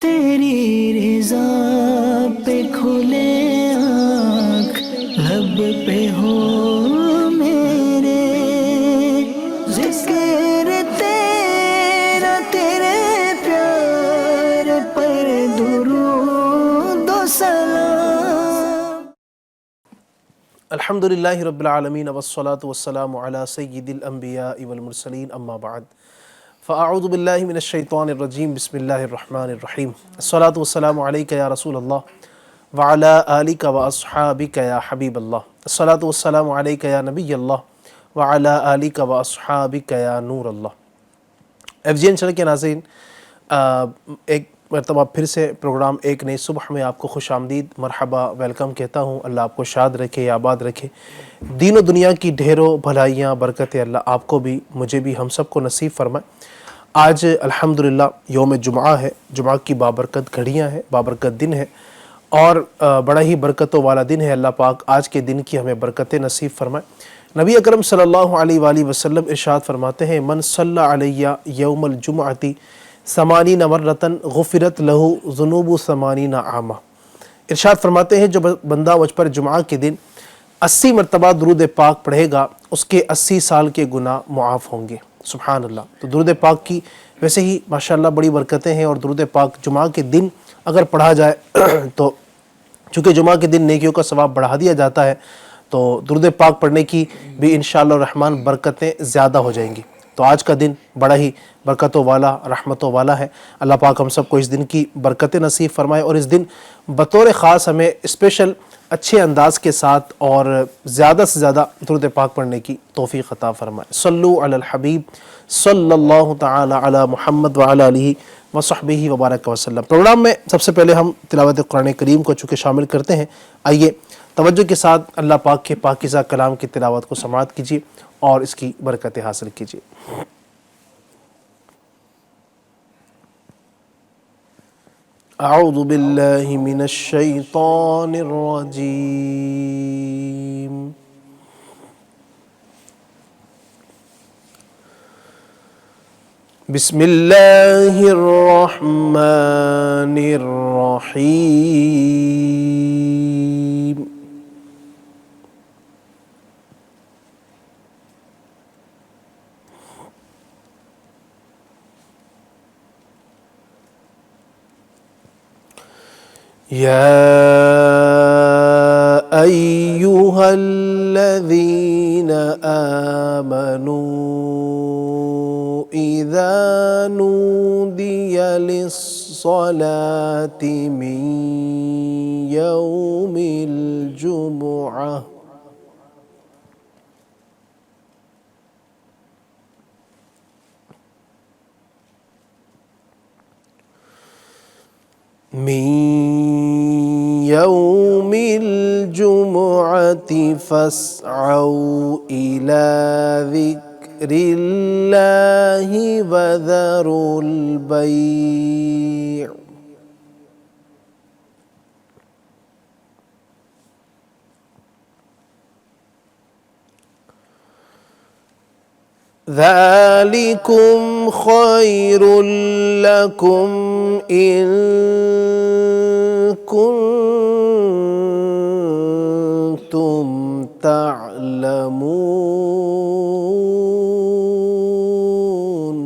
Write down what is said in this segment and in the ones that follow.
تیری رضا پہ کھلے آنکھ لب پہ ہو میرے، ذکر تیرا تیرے پیار پر درود و سلام۔ الحمدللہ رب العالمین والصلاة والسلام علی سید الانبیاء والمرسلین، اما بعد فاعوذ باللہ من الشیطان الرجیم، بسم اللہ الرحمن الرحیم۔ الصلاة والسلام علیک یا رسول اللہ وعلی آلک واصحابک یا حبیب اللہ۔ الصلاة والسلام علیک یا نبی اللہ وعلی آلک واصحابک یا نور اللہ۔ ایف جی این چینل کے ناظرین، ایک مرتبہ پھر سے پروگرام ایک نئی صبح میں آپ کو خوش آمدید، مرحبا، ویلکم کہتا ہوں۔ اللہ آپ کو شاد رکھے، آباد رکھے، دین و دنیا کی ڈھیروں بھلائیاں برکتیں اللہ آپ کو بھی، مجھے بھی، ہم سب کو نصیب فرمائے۔ آج الحمدللہ یوم جمعہ ہے، جمعہ کی بابرکت گھڑیاں ہیں، بابرکت دن ہے، اور بڑا ہی برکتوں والا دن ہے۔ اللہ پاک آج کے دن کی ہمیں برکتیں نصیب فرمائے۔ نبی اکرم صلی اللہ علیہ وآلہ وسلم ارشاد فرماتے ہیں، من صلی علیہ یوم الجمعۃ 80 مرتن غفرت لہ ذنوب 80 عامہ۔ ارشاد فرماتے ہیں جو بندہ مجھ پر جمعہ کے دن 80 مرتبہ درود پاک پڑھے گا، اس کے 80 سال کے گناہ معاف ہوں گے۔ سبحان اللہ۔ تو درود پاک کی ویسے ہی ماشاءاللہ بڑی برکتیں ہیں، اور درود پاک جمعہ کے دن اگر پڑھا جائے تو چونکہ جمعہ کے دن نیکیوں کا ثواب بڑھا دیا جاتا ہے، تو درود پاک پڑھنے کی بھی انشاءاللہ الرحمن برکتیں زیادہ ہو جائیں گی۔ تو آج کا دن بڑا ہی برکتوں والا، رحمتوں والا ہے۔ اللہ پاک ہم سب کو اس دن کی برکتیں نصیب فرمائے، اور اس دن بطور خاص ہمیں اسپیشل اچھے انداز کے ساتھ اور زیادہ سے زیادہ درود پاک پڑھنے کی توفیق عطا فرمائے۔ صلو علی الحبیب صلی اللہ تعالی علی محمد وعلی آلہ وصحبہ وبارک وسلم۔ پروگرام میں سب سے پہلے ہم تلاوت قرآن کریم کو چونکہ شامل کرتے ہیں، آئیے توجہ کے ساتھ اللہ پاک کے پاکیزہ کلام کی تلاوت کو سماعت کیجیے اور اس کی برکتیں حاصل کیجیے۔ اعوذ باللہ من الشیطان الرجیم، بسم اللہ الرحمن الرحیم۔ یا ایہا الذین آمنوا اذا نودی للصلاة من یوم الجمعہ فاسعوا إلى ذكر الله وذروا البيع ذلكم خير لكم إن كنتم تعلمون۔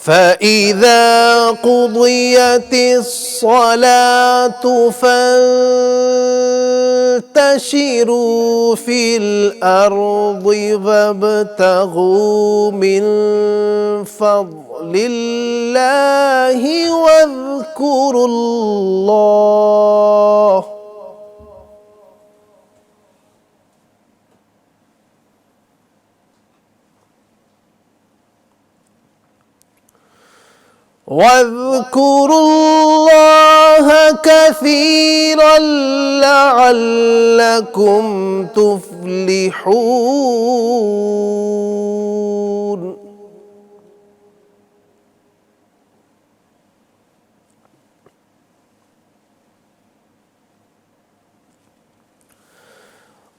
فَإِذَا قُضِيَتِ الصَّلَاةُ فَانتَشِرُوا فِي الْأَرْضِ وَابْتَغُوا مِن فَضْلِ اللَّهِ وَاذْكُرُوا اللَّهَ كثيرا لعلكم تفلحون۔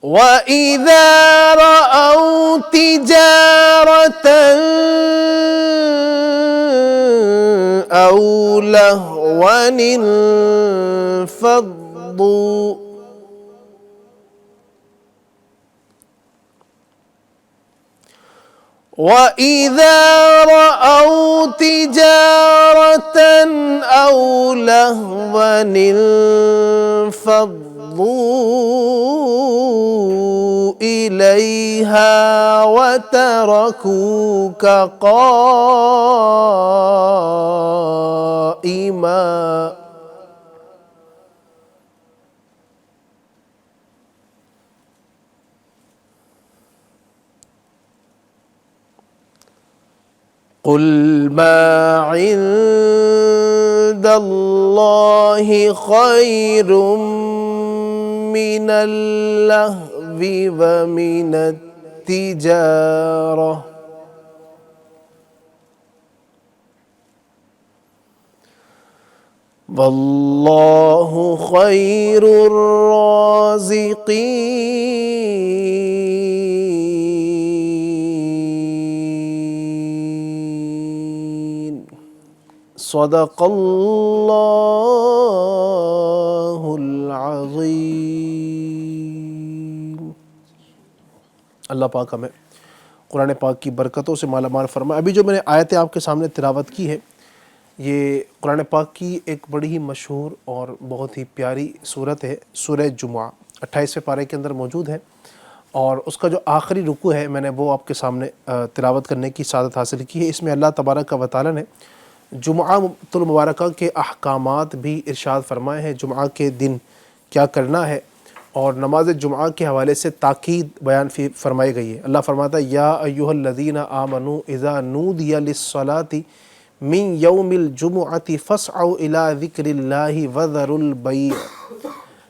وَإِذَا رَأَوْا تِجَارَةً أَوْ لَهْوًا انفَضُّوا وَإِذَا رَأَوْا تِجَارَةً أَوْ لَهْوًا انفَضُّوا إِلَيْهَا وَتَرَكُوكَ قَائِمًا قُلْ مَا عِندَ اللَّهِ خَيْرٌ مِّنَ اللَّهْوِ وَمِنَ التِّجَارَةِ وَاللَّهُ خَيْرُ الرَّازِقِينَ صدق اللہ العظیم۔ اللہ پاک ہمیں قرآن پاک کی برکتوں سے مالا مال فرمائے۔ ابھی جو میں نے آیتیں آپ کے سامنے تلاوت کی ہے، یہ قرآن پاک کی ایک بڑی ہی مشہور اور بہت ہی پیاری صورت ہے، سورہ جمعہ 28ویں پارے کے اندر موجود ہے، اور اس کا جو آخری رکوع ہے میں نے وہ آپ کے سامنے تلاوت کرنے کی سعادت حاصل کی ہے۔ اس میں اللہ تبارک و تعالی نے جمعہ المبارکہ کے احکامات بھی ارشاد فرمائے ہیں، جمعہ کے دن کیا کرنا ہے، اور نماز جمعہ کے حوالے سے تاکید بیان فرمائی گئی ہے۔ اللہ فرماتا ہے یا ایھا الذین آمنوا اذا نودی للصلاۃ من یوم الجمعۃ فاسعوا الی ذکر اللہ وذروا البیع۔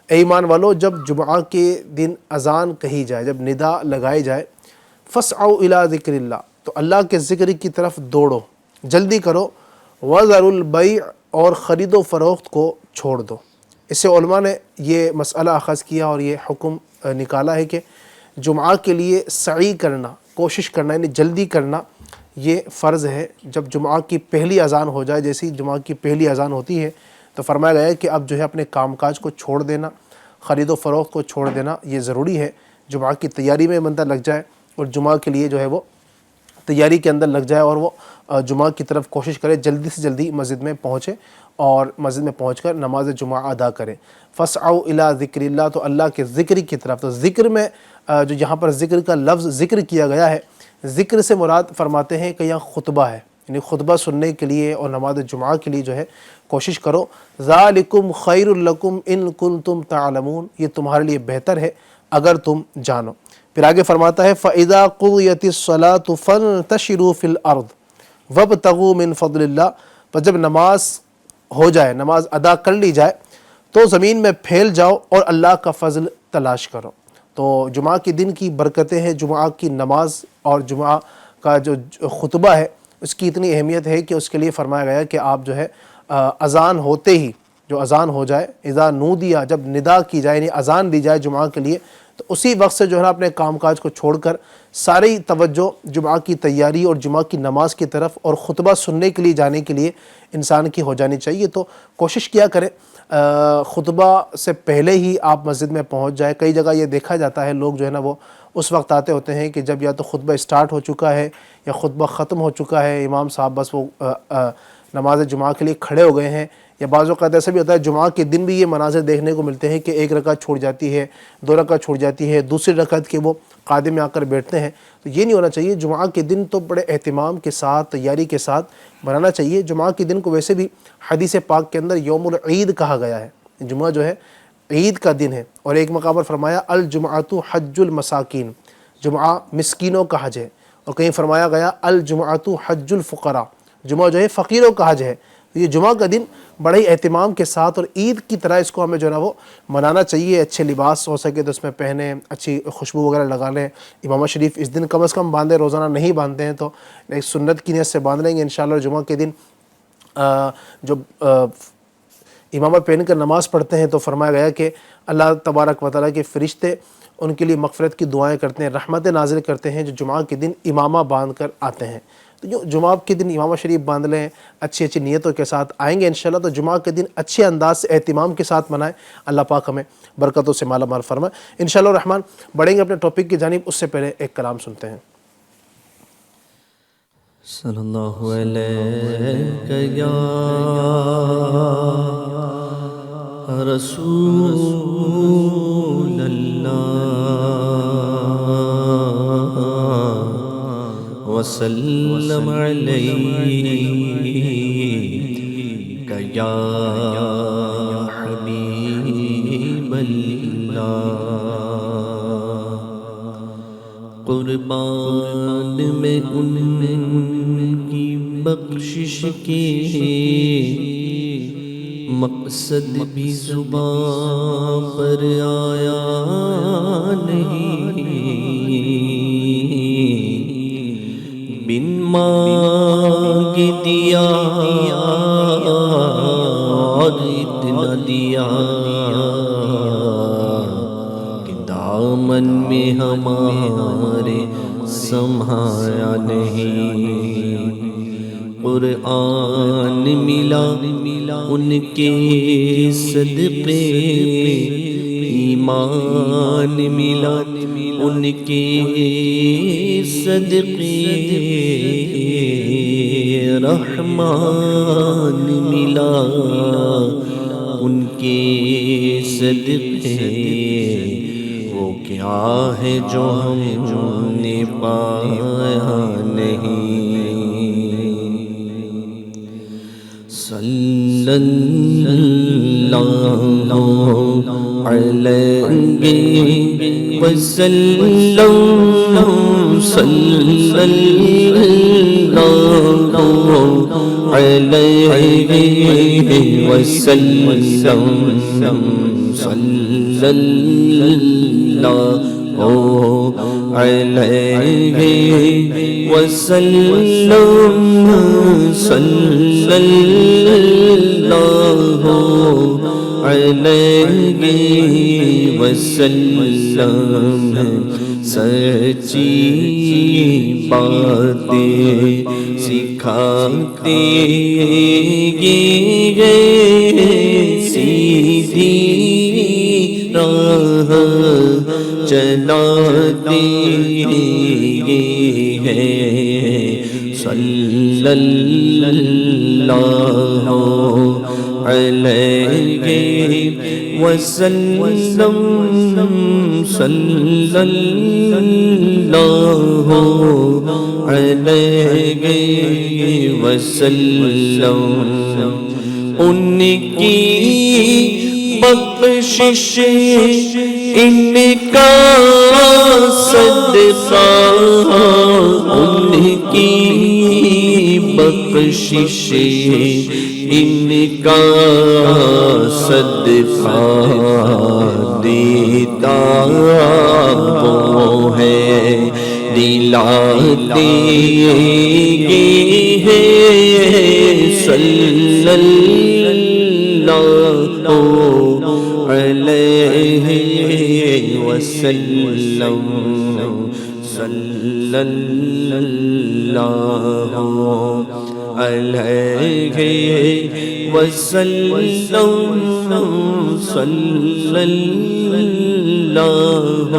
اے ایمان والو، جب جمعہ کے دن اذان کہی جائے، جب ندا لگائی جائے، فاسعوا الی ذکر اللہ، تو اللہ کے ذکر کی طرف دوڑو، جلدی کرو، وذروا البیع، اور خرید و فروخت کو چھوڑ دو۔ اس سے علماء نے یہ مسئلہ اخذ کیا اور یہ حکم نکالا ہے کہ جمعہ کے لیے سعی کرنا، کوشش کرنا، یعنی جلدی کرنا، یہ فرض ہے۔ جب جمعہ کی پہلی اذان ہو جائے، جیسی جمعہ کی پہلی اذان ہوتی ہے تو فرمایا گیا ہے کہ اب جو ہے اپنے کام کاج کو چھوڑ دینا، خرید و فروخت کو چھوڑ دینا، یہ ضروری ہے۔ جمعہ کی تیاری میں بندہ لگ جائے اور جمعہ کے لیے جو ہے وہ تیاری کے اندر لگ جائے، اور وہ جمعہ کی طرف کوشش کرے جلدی سے جلدی مسجد میں پہنچے اور مسجد میں پہنچ کر نماز جمعہ ادا کرے۔ فاسعوا الی ذکر اللہ، تو اللہ کے ذکر کی طرف، تو ذکر میں جو یہاں پر ذکر کا لفظ ذکر کیا گیا ہے، ذکر سے مراد فرماتے ہیں کہ یہاں خطبہ ہے، یعنی خطبہ سننے کے لیے اور نماز جمعہ کے لیے جو ہے کوشش کرو۔ ذالکم خیر لکم ان کنتم تعلمون، یہ تمہارے لیے بہتر ہے اگر تم جانو۔ پھر آگے فرماتا ہے فَإِذَا قُضِيَتِ الصَّلَاةُ فَانتَشِرُوا فِي الْأَرْضِ وَابْتَغُوا مِن فَضْلِ اللَّهِ، پر جب نماز ہو جائے، نماز ادا کر لی جائے، تو زمین میں پھیل جاؤ اور اللہ کا فضل تلاش کرو۔ تو جمعہ کے دن کی برکتیں ہیں، جمعہ کی نماز اور جمعہ کا جو خطبہ ہے اس کی اتنی اہمیت ہے کہ اس کے لیے فرمایا گیا ہے کہ آپ جو ہے اذان ہوتے ہی، جو اذان ہو جائے، اذا نودیا، جب ندا کی جائے، یعنی اذان دی جائے جمعہ کے لیے، تو اسی وقت سے جو ہے نا اپنے کام کاج کو چھوڑ کر ساری توجہ جمعہ کی تیاری اور جمعہ کی نماز کی طرف اور خطبہ سننے کے لیے جانے کے لیے انسان کی ہو جانی چاہیے۔ تو کوشش کیا کریں خطبہ سے پہلے ہی آپ مسجد میں پہنچ جائے۔ کئی جگہ یہ دیکھا جاتا ہے لوگ جو ہے نا وہ اس وقت آتے ہوتے ہیں کہ جب یا تو خطبہ اسٹارٹ ہو چکا ہے یا خطبہ ختم ہو چکا ہے، امام صاحب بس وہ نماز جمعہ کے لیے کھڑے ہو گئے ہیں، یا بعض اوقات ایسا بھی ہوتا ہے جمعہ کے دن بھی یہ مناظر دیکھنے کو ملتے ہیں کہ ایک رکعت چھوٹ جاتی ہے، 2 رکعت چھوٹ جاتی ہے، دوسری رکعت کے وہ قادم میں آ کر بیٹھتے ہیں۔ تو یہ نہیں ہونا چاہیے۔ جمعہ کے دن تو بڑے اہتمام کے ساتھ، تیاری کے ساتھ بنانا چاہیے۔ جمعہ کے دن کو ویسے بھی حدیث پاک کے اندر یوم العید کہا گیا ہے، جمعہ جو ہے عید کا دن ہے، اور ایک مقام پر فرمایا الجمعۃ حج المساکین، جمعہ مسکینوں کا حج ہے، اور کہیں فرمایا گیا الجمعۃ حج الفقراء، جمعہ جو ہے فقیروں کا حج ہے۔ یہ جمعہ کا دن بڑے ہی اہتمام کے ساتھ اور عید کی طرح اس کو ہمیں جو ہے نا وہ منانا چاہیے۔ اچھے لباس ہو سکے تو اس میں پہنیں، اچھی خوشبو وغیرہ لگا لیں، امامہ شریف اس دن کم از کم باندھیں، روزانہ نہیں باندھتے ہیں تو ایک سنت کی نیت سے باندھ لیں گے انشاءاللہ۔ جمعہ کے دن جو امامہ پہن کر نماز پڑھتے ہیں تو فرمایا گیا کہ اللہ تبارک و تعالیٰ کے فرشتے ان کے لیے مغفرت کی دعائیں کرتے ہیں، رحمتیں نازل کرتے ہیں جو جمعہ کے دن امامہ باندھ کر آتے ہیں۔ تو جو جمعہ کے دن امامہ شریف باندھ لیں، اچھی اچھی نیتوں کے ساتھ آئیں گے انشاءاللہ، تو جمعہ کے دن اچھے انداز سے اہتمام کے ساتھ منائیں۔ اللہ پاک ہمیں برکتوں سے مالا مال فرمائے۔ انشاءاللہ الرحمن بڑھیں گے اپنے ٹاپک کی جانب، اس سے پہلے ایک کلام سنتے ہیں۔ صلی اللہ علیہ یا رسول اللہ وسلم علیک یا حبیب اللہ، قربان میں ان کی بخشش کے مقصد بھی زبان پر آیا نہیں، بن مانگ دیا اور اتنا دیا کہ دامن میں ہمارے سمایا نہیں۔ قرآن ملا ان کے صدقے، ایمان ملا ان کے صدقے، رحمان ملا ان کے صدقے۔ وہ کیا ہے جو ہم نے پایا نہیں؟ صلی اللہ علیہ وسلم، صلی اللہ علیہ وسلم، صلی اللہ علیہ وسلم، صلی اللہ علیہ وسلم، سچی باتیں سکھاتے گئے، سیدھی راہ چلاتے ہیں، صلی اللہ علیہ وسلم، صلی اللہ علیہ وسلم۔ ان کی بخشش ان کا صدقہ، ان کی بخشش ان کا صدقہ، دیتا وہ ہے دلاتے ہیں، صلی اللہ علیہ وسلم، صلی اللہ علیہ وسلم، صلی اللہ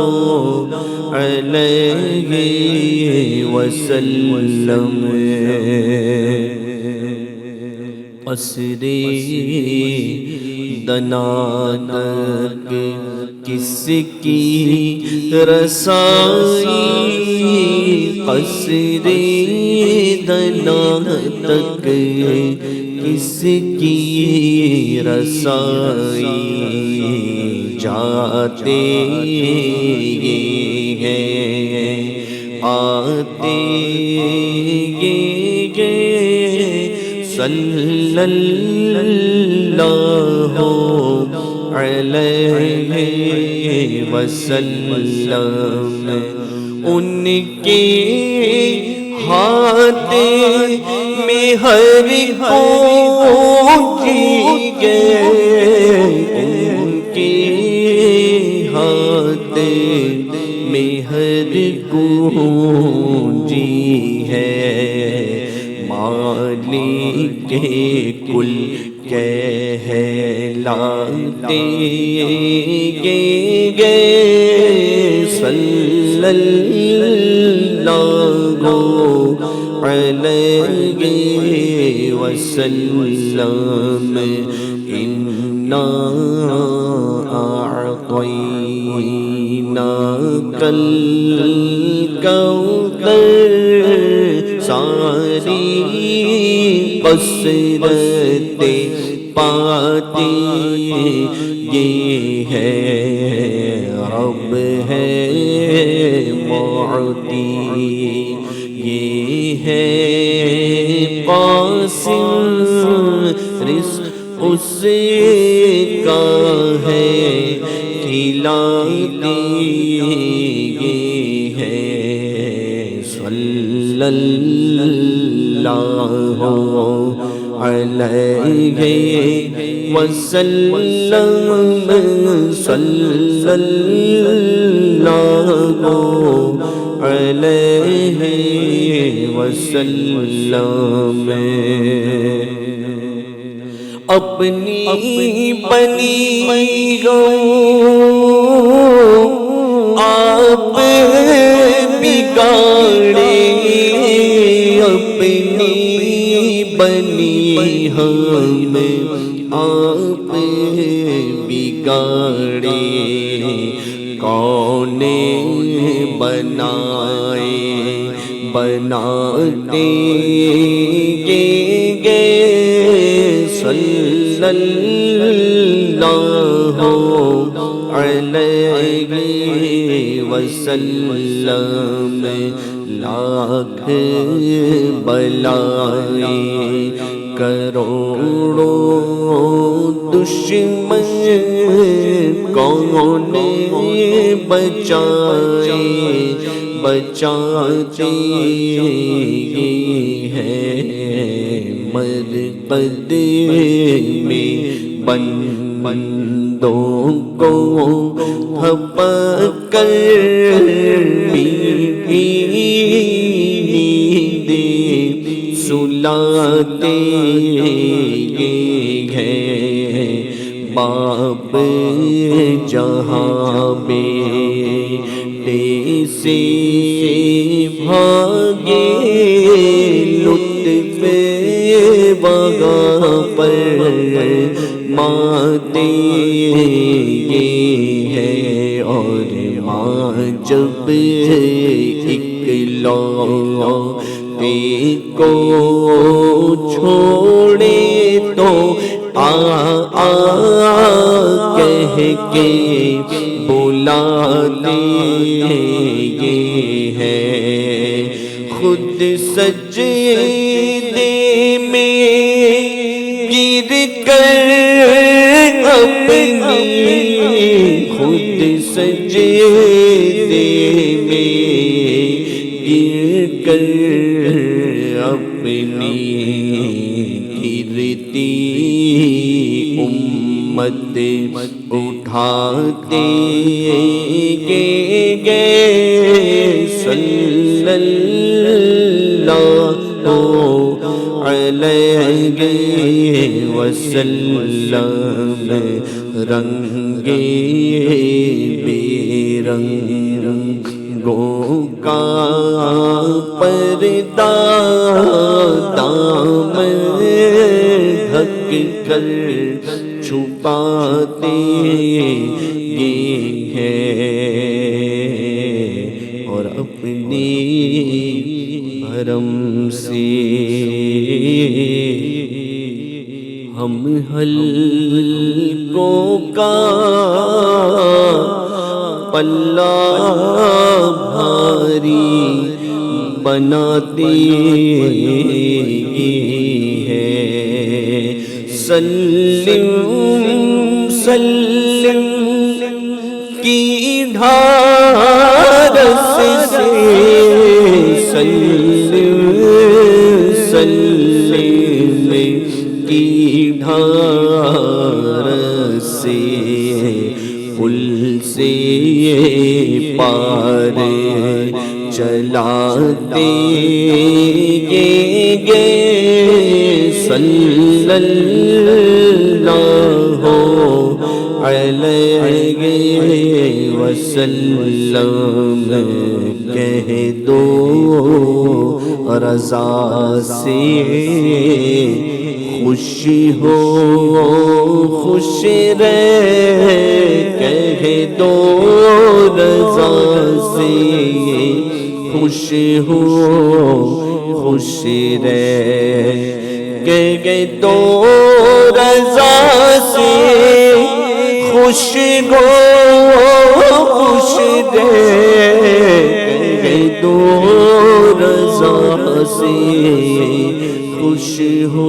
علیہ وسلم۔ قصر دنا تک کس کی رسائی، قصر دنا تک کس کی رسائی، جاتے ہیں آتے گے، صلی اللہ علیہ وسلم۔ ان کے ہاتھ میں ہر پہنچ گئے، ہاتھ میں ہر گونجی ہے، مالک کل کہلاتے گے، صلی اللہ علیہ وسلم، انا اعطیناک الکوثر، ساری کثرت پاتی یہ ہے، رب ہے معطی، یہ ہے قاسم، رزق اس کا ہے کھلاتی یہ ہے، صلی اللہ علیہ وسلم، صلی اللہ علیہ وسلم، اپنی بنی ہو آپ بگاڑے، اپنی بنی ہم آپ بگاڑے، کون بنائے بناتے گے، صلی اللہ علیہ وسلم، لاکھ بلائیں کروڑوں دشمن کون بچائے، بچاتے ہے، مرقد میں بندوں کو تھپک کر میٹھی نیند سلاتے ہیں، باپ جہاں بیٹے سے بھاگے، لطف وہاں پر ماتے ہیں، اور ماں جب اکلوتے کو چھوڑے تو کہہ کے بلاتے ہیں، خود سجدے میں گر کر اپنی، خود سجدے میں گر کر اپنی، گرتی امت اٹھاتے گے، صلی اللہ علیہ وسلم، رنگے بے رنگوں کا پردہ دامن ڈھک کر چھپاتے ہیں، اور اپنی حرم سے ہم حلقوں کا پلہ بھاری بناتے ہیں، سلم سلم کی ڈھارس سے، سلم سلم کی ڈھارس سے، پل سے پار چلاتے گے صلی اللہ علیہ وسلم کہہ دو رضا سے خوشی ہو خوش رہ کہہ دو رضا سے خوش ہو خوش رہ کہہ دو رضا سے خوش ہو خوش رہ کہہ دو رضا سے خوش ہو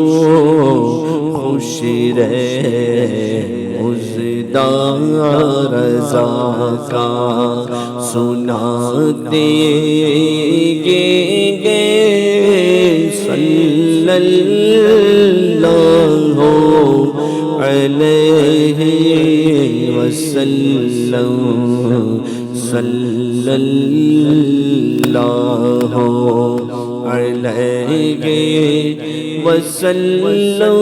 خوش رہ عزدار رضا کا سناتے گے صلی اللہ علیہ وسلم صلی اللہ علیہ وسلم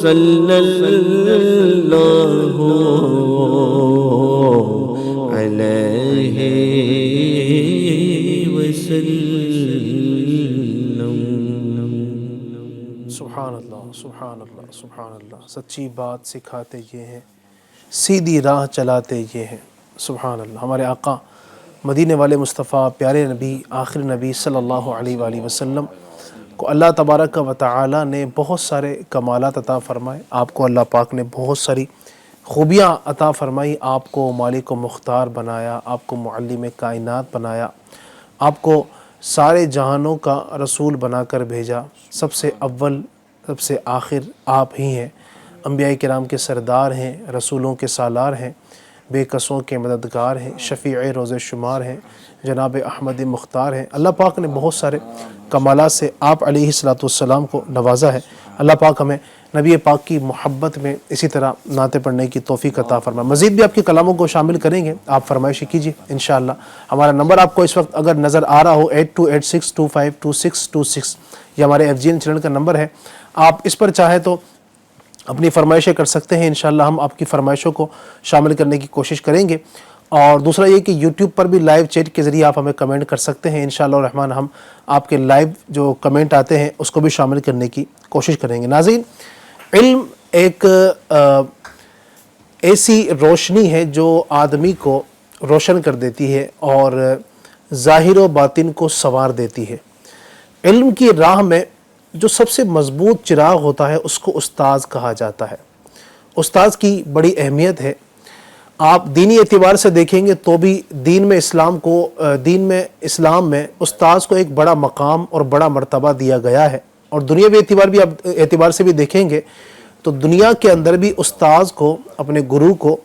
صلی اللہ علیہ وسلم۔ سبحان اللہ سبحان اللہ سبحان اللہ، سچی بات سکھاتے یہ ہیں، سیدھی راہ چلاتے یہ ہیں۔ سبحان اللہ، ہمارے آقا مدینے والے مصطفیٰ پیارے نبی آخر نبی صلی اللہ علیہ وآلہ وسلم کو اللہ تبارک و تعالی نے بہت سارے کمالات عطا فرمائے۔ آپ کو اللہ پاک نے بہت ساری خوبیاں عطا فرمائی، آپ کو مالک و مختار بنایا، آپ کو معلم کائنات بنایا، آپ کو سارے جہانوں کا رسول بنا کر بھیجا۔ سب سے اول سب سے آخر آپ ہی ہیں، انبیاء کرام کے سردار ہیں، رسولوں کے سالار ہیں، بے کسوں کے مددگار ہیں، شفیع روز شمار ہیں، جناب احمد مختار ہیں۔ اللہ پاک نے بہت سارے کمالات سے آپ علیہ السلام کو نوازا ہے۔ اللہ پاک ہمیں نبی پاک کی محبت میں اسی طرح نعتیں پڑھنے کی توفیق عطا فرمائے۔ مزید بھی آپ کے کلاموں کو شامل کریں گے، آپ فرمائش کیجیے انشاءاللہ۔ ہمارا نمبر آپ کو اس وقت اگر نظر آ رہا ہو 8286252626، یہ ہمارے FGN چینل کا نمبر ہے، آپ اس پر چاہیں تو اپنی فرمائشیں کر سکتے ہیں۔ انشاءاللہ ہم آپ کی فرمائشوں کو شامل کرنے کی کوشش کریں گے۔ اور دوسرا یہ کہ یوٹیوب پر بھی لائیو چیٹ کے ذریعے آپ ہمیں کمنٹ کر سکتے ہیں۔ انشاءاللہ الرحمن ہم آپ کے لائیو جو کمنٹ آتے ہیں اس کو بھی شامل کرنے کی کوشش کریں گے۔ ناظرین، علم ایک ایسی روشنی ہے جو آدمی کو روشن کر دیتی ہے اور ظاہر و باطن کو سنوار دیتی ہے۔ علم کی راہ میں جو سب سے مضبوط چراغ ہوتا ہے اس کو استاذ کہا جاتا ہے۔ استاذ کی بڑی اہمیت ہے۔ آپ دینی اعتبار سے دیکھیں گے تو بھی دین میں اسلام میں استاذ کو ایک بڑا مقام اور بڑا مرتبہ دیا گیا ہے، اور دنیاوی اعتبار سے بھی دیکھیں گے تو دنیا کے اندر بھی استاذ کو، اپنے گرو کو،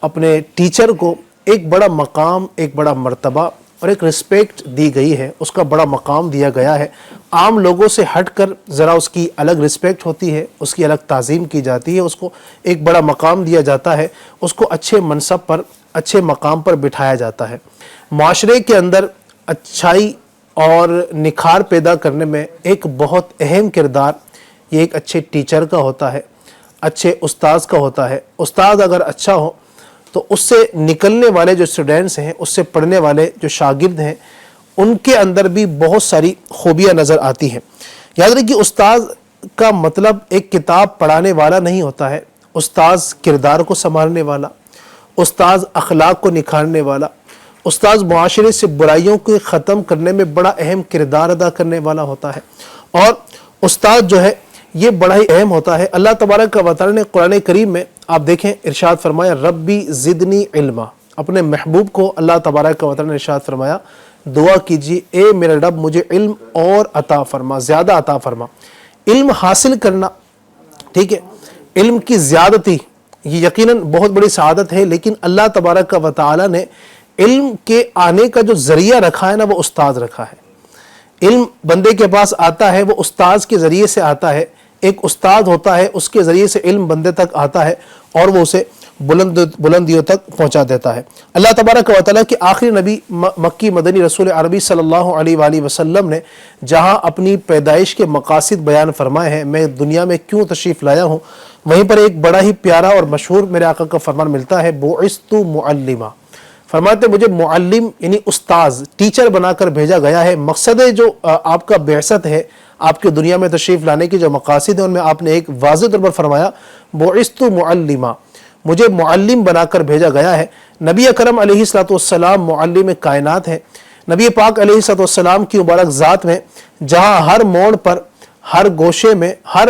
اپنے ٹیچر کو ایک بڑا مقام، ایک بڑا مرتبہ اور ایک رسپیکٹ دی گئی ہے، اس کا بڑا مقام دیا گیا ہے۔ عام لوگوں سے ہٹ کر ذرا اس کی الگ رسپیکٹ ہوتی ہے، اس کی الگ تعظیم کی جاتی ہے، اس کو ایک بڑا مقام دیا جاتا ہے، اس کو اچھے منصب پر، اچھے مقام پر بٹھایا جاتا ہے۔ معاشرے کے اندر اچھائی اور نکھار پیدا کرنے میں ایک بہت اہم کردار یہ ایک اچھے ٹیچر کا ہوتا ہے، اچھے استاذ کا ہوتا ہے۔ استاذ اگر اچھا ہو تو اس سے نکلنے والے جو اسٹوڈنٹس ہیں، اس سے پڑھنے والے جو شاگرد ہیں، ان کے اندر بھی بہت ساری خوبیاں نظر آتی ہیں۔ یاد رکھیے، استاذ کا مطلب ایک کتاب پڑھانے والا نہیں ہوتا ہے۔ استاذ کردار کو سنبھالنے والا، استاذ اخلاق کو نکھارنے والا، استاذ معاشرے سے برائیوں کو ختم کرنے میں بڑا اہم کردار ادا کرنے والا ہوتا ہے۔ اور استاذ جو ہے یہ بڑا ہی اہم ہوتا ہے۔ اللہ تبارک و تعالی نے قرآن کریم میں آپ دیکھیں ارشاد فرمایا، ربی زدنی علما۔ اپنے محبوب کو اللہ تبارک و تعالی نے ارشاد فرمایا، دعا کیجیے اے میرے رب مجھے علم اور عطا فرما، زیادہ عطا فرما۔ علم حاصل کرنا، ٹھیک ہے، علم کی زیادتی یہ یقیناً بہت بڑی سعادت ہے، لیکن اللہ تبارک و تعالی نے علم کے آنے کا جو ذریعہ رکھا ہے نا، وہ استاذ رکھا ہے۔ علم بندے کے پاس آتا ہے وہ استاذ کے ذریعے سے آتا ہے۔ ایک استاد ہوتا ہے اس کے ذریعے سے علم بندے تک آتا ہے اور وہ اسے بلندیوں تک پہنچا دیتا ہے۔ اللہ تبارک و تعالیٰ کے آخری نبی مکی مدنی رسول عربی صلی اللہ علیہ وآلہ وسلم نے جہاں اپنی پیدائش کے مقاصد بیان فرمائے ہیں، میں دنیا میں کیوں تشریف لایا ہوں، وہیں پر ایک بڑا ہی پیارا اور مشہور میرے آقا کا فرمان ملتا ہے، بعثت معلما، فرماتے مجھے معلم یعنی استاذ، ٹیچر بنا کر بھیجا گیا ہے۔ مقصد جو آپ کا بعثت ہے، آپ کے دنیا میں تشریف لانے کی جو مقاصد ہیں ان میں آپ نے ایک واضح طور پر فرمایا بعثت معلما، مجھے معلم بنا کر بھیجا گیا ہے۔ نبی اکرم علیہ الصلوۃ والسلام معلم کائنات ہیں۔ نبی پاک علیہ الصلوۃ والسلام کی مبارک ذات میں جہاں ہر موڑ پر، ہر گوشے میں، ہر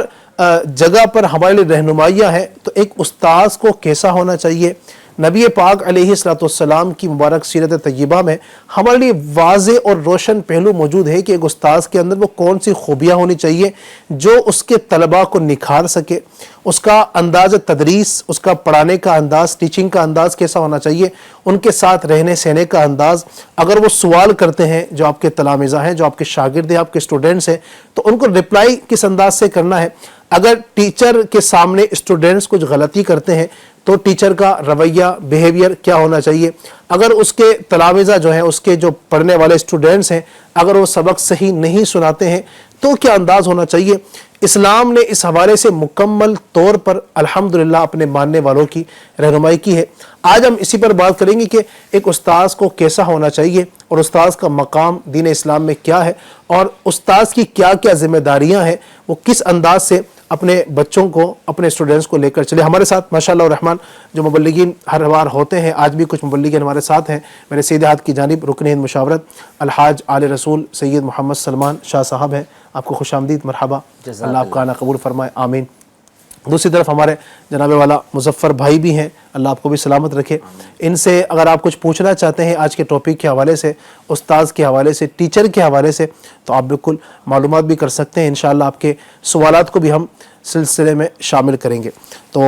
جگہ پر ہمارے لیے رہنمائیاں ہیں، تو ایک استاذ کو کیسا ہونا چاہیے؟ نبی پاک علیہ الصلوۃ والسلام کی مبارک سیرت طیبہ میں ہمارے لیے واضح اور روشن پہلو موجود ہے کہ ایک استاذ کے اندر وہ کون سی خوبیاں ہونی چاہیے جو اس کے طلباء کو نکھار سکے، اس کا انداز تدریس، اس کا پڑھانے کا انداز، ٹیچنگ کا انداز کیسا ہونا چاہیے، ان کے ساتھ رہنے سہنے کا انداز، اگر وہ سوال کرتے ہیں جو آپ کے تلامذہ ہیں، جو آپ کے شاگرد ہیں، آپ کے اسٹوڈنٹس ہیں، تو ان کو رپلائی کس انداز سے کرنا ہے۔ اگر ٹیچر کے سامنے اسٹوڈنٹس کچھ غلطی کرتے ہیں تو ٹیچر کا رویہ، بیہیویئر کیا ہونا چاہیے۔ اگر اس کے تلامذہ جو ہیں، اس کے جو پڑھنے والے اسٹوڈنٹس ہیں، اگر وہ سبق صحیح نہیں سناتے ہیں تو کیا انداز ہونا چاہیے۔ اسلام نے اس حوالے سے مکمل طور پر الحمدللہ اپنے ماننے والوں کی رہنمائی کی ہے۔ آج ہم اسی پر بات کریں گے کہ ایک استاذ کو کیسا ہونا چاہیے اور استاذ کا مقام دین اسلام میں کیا ہے اور استاذ کی کیا کیا ذمہ داریاں ہیں، وہ کس انداز سے اپنے بچوں کو، اپنے اسٹوڈنٹس کو لے کر چلے۔ ہمارے ساتھ ماشاءاللہ الرحمن جو مبلغین ہر بار ہوتے ہیں، آج بھی کچھ مبلغین ہمارے ساتھ ہیں۔ میرے سیدھے ہاتھ کی جانب رکن ہند مشاورت الحاج آل رسول سید محمد سلمان شاہ صاحب ہیں، آپ کو خوش آمدید، مرحبا، اللہ آپ کا آنا قبول فرمائے، آمین۔ دوسری طرف ہمارے جناب والا مظفر بھائی بھی ہیں، اللہ آپ کو بھی سلامت رکھے۔ ان سے اگر آپ کچھ پوچھنا چاہتے ہیں آج کے ٹاپک کے حوالے سے، استاذ کے حوالے سے، ٹیچر کے حوالے سے، تو آپ بالکل معلومات بھی کر سکتے ہیں۔ انشاءاللہ آپ کے سوالات کو بھی ہم سلسلے میں شامل کریں گے۔ تو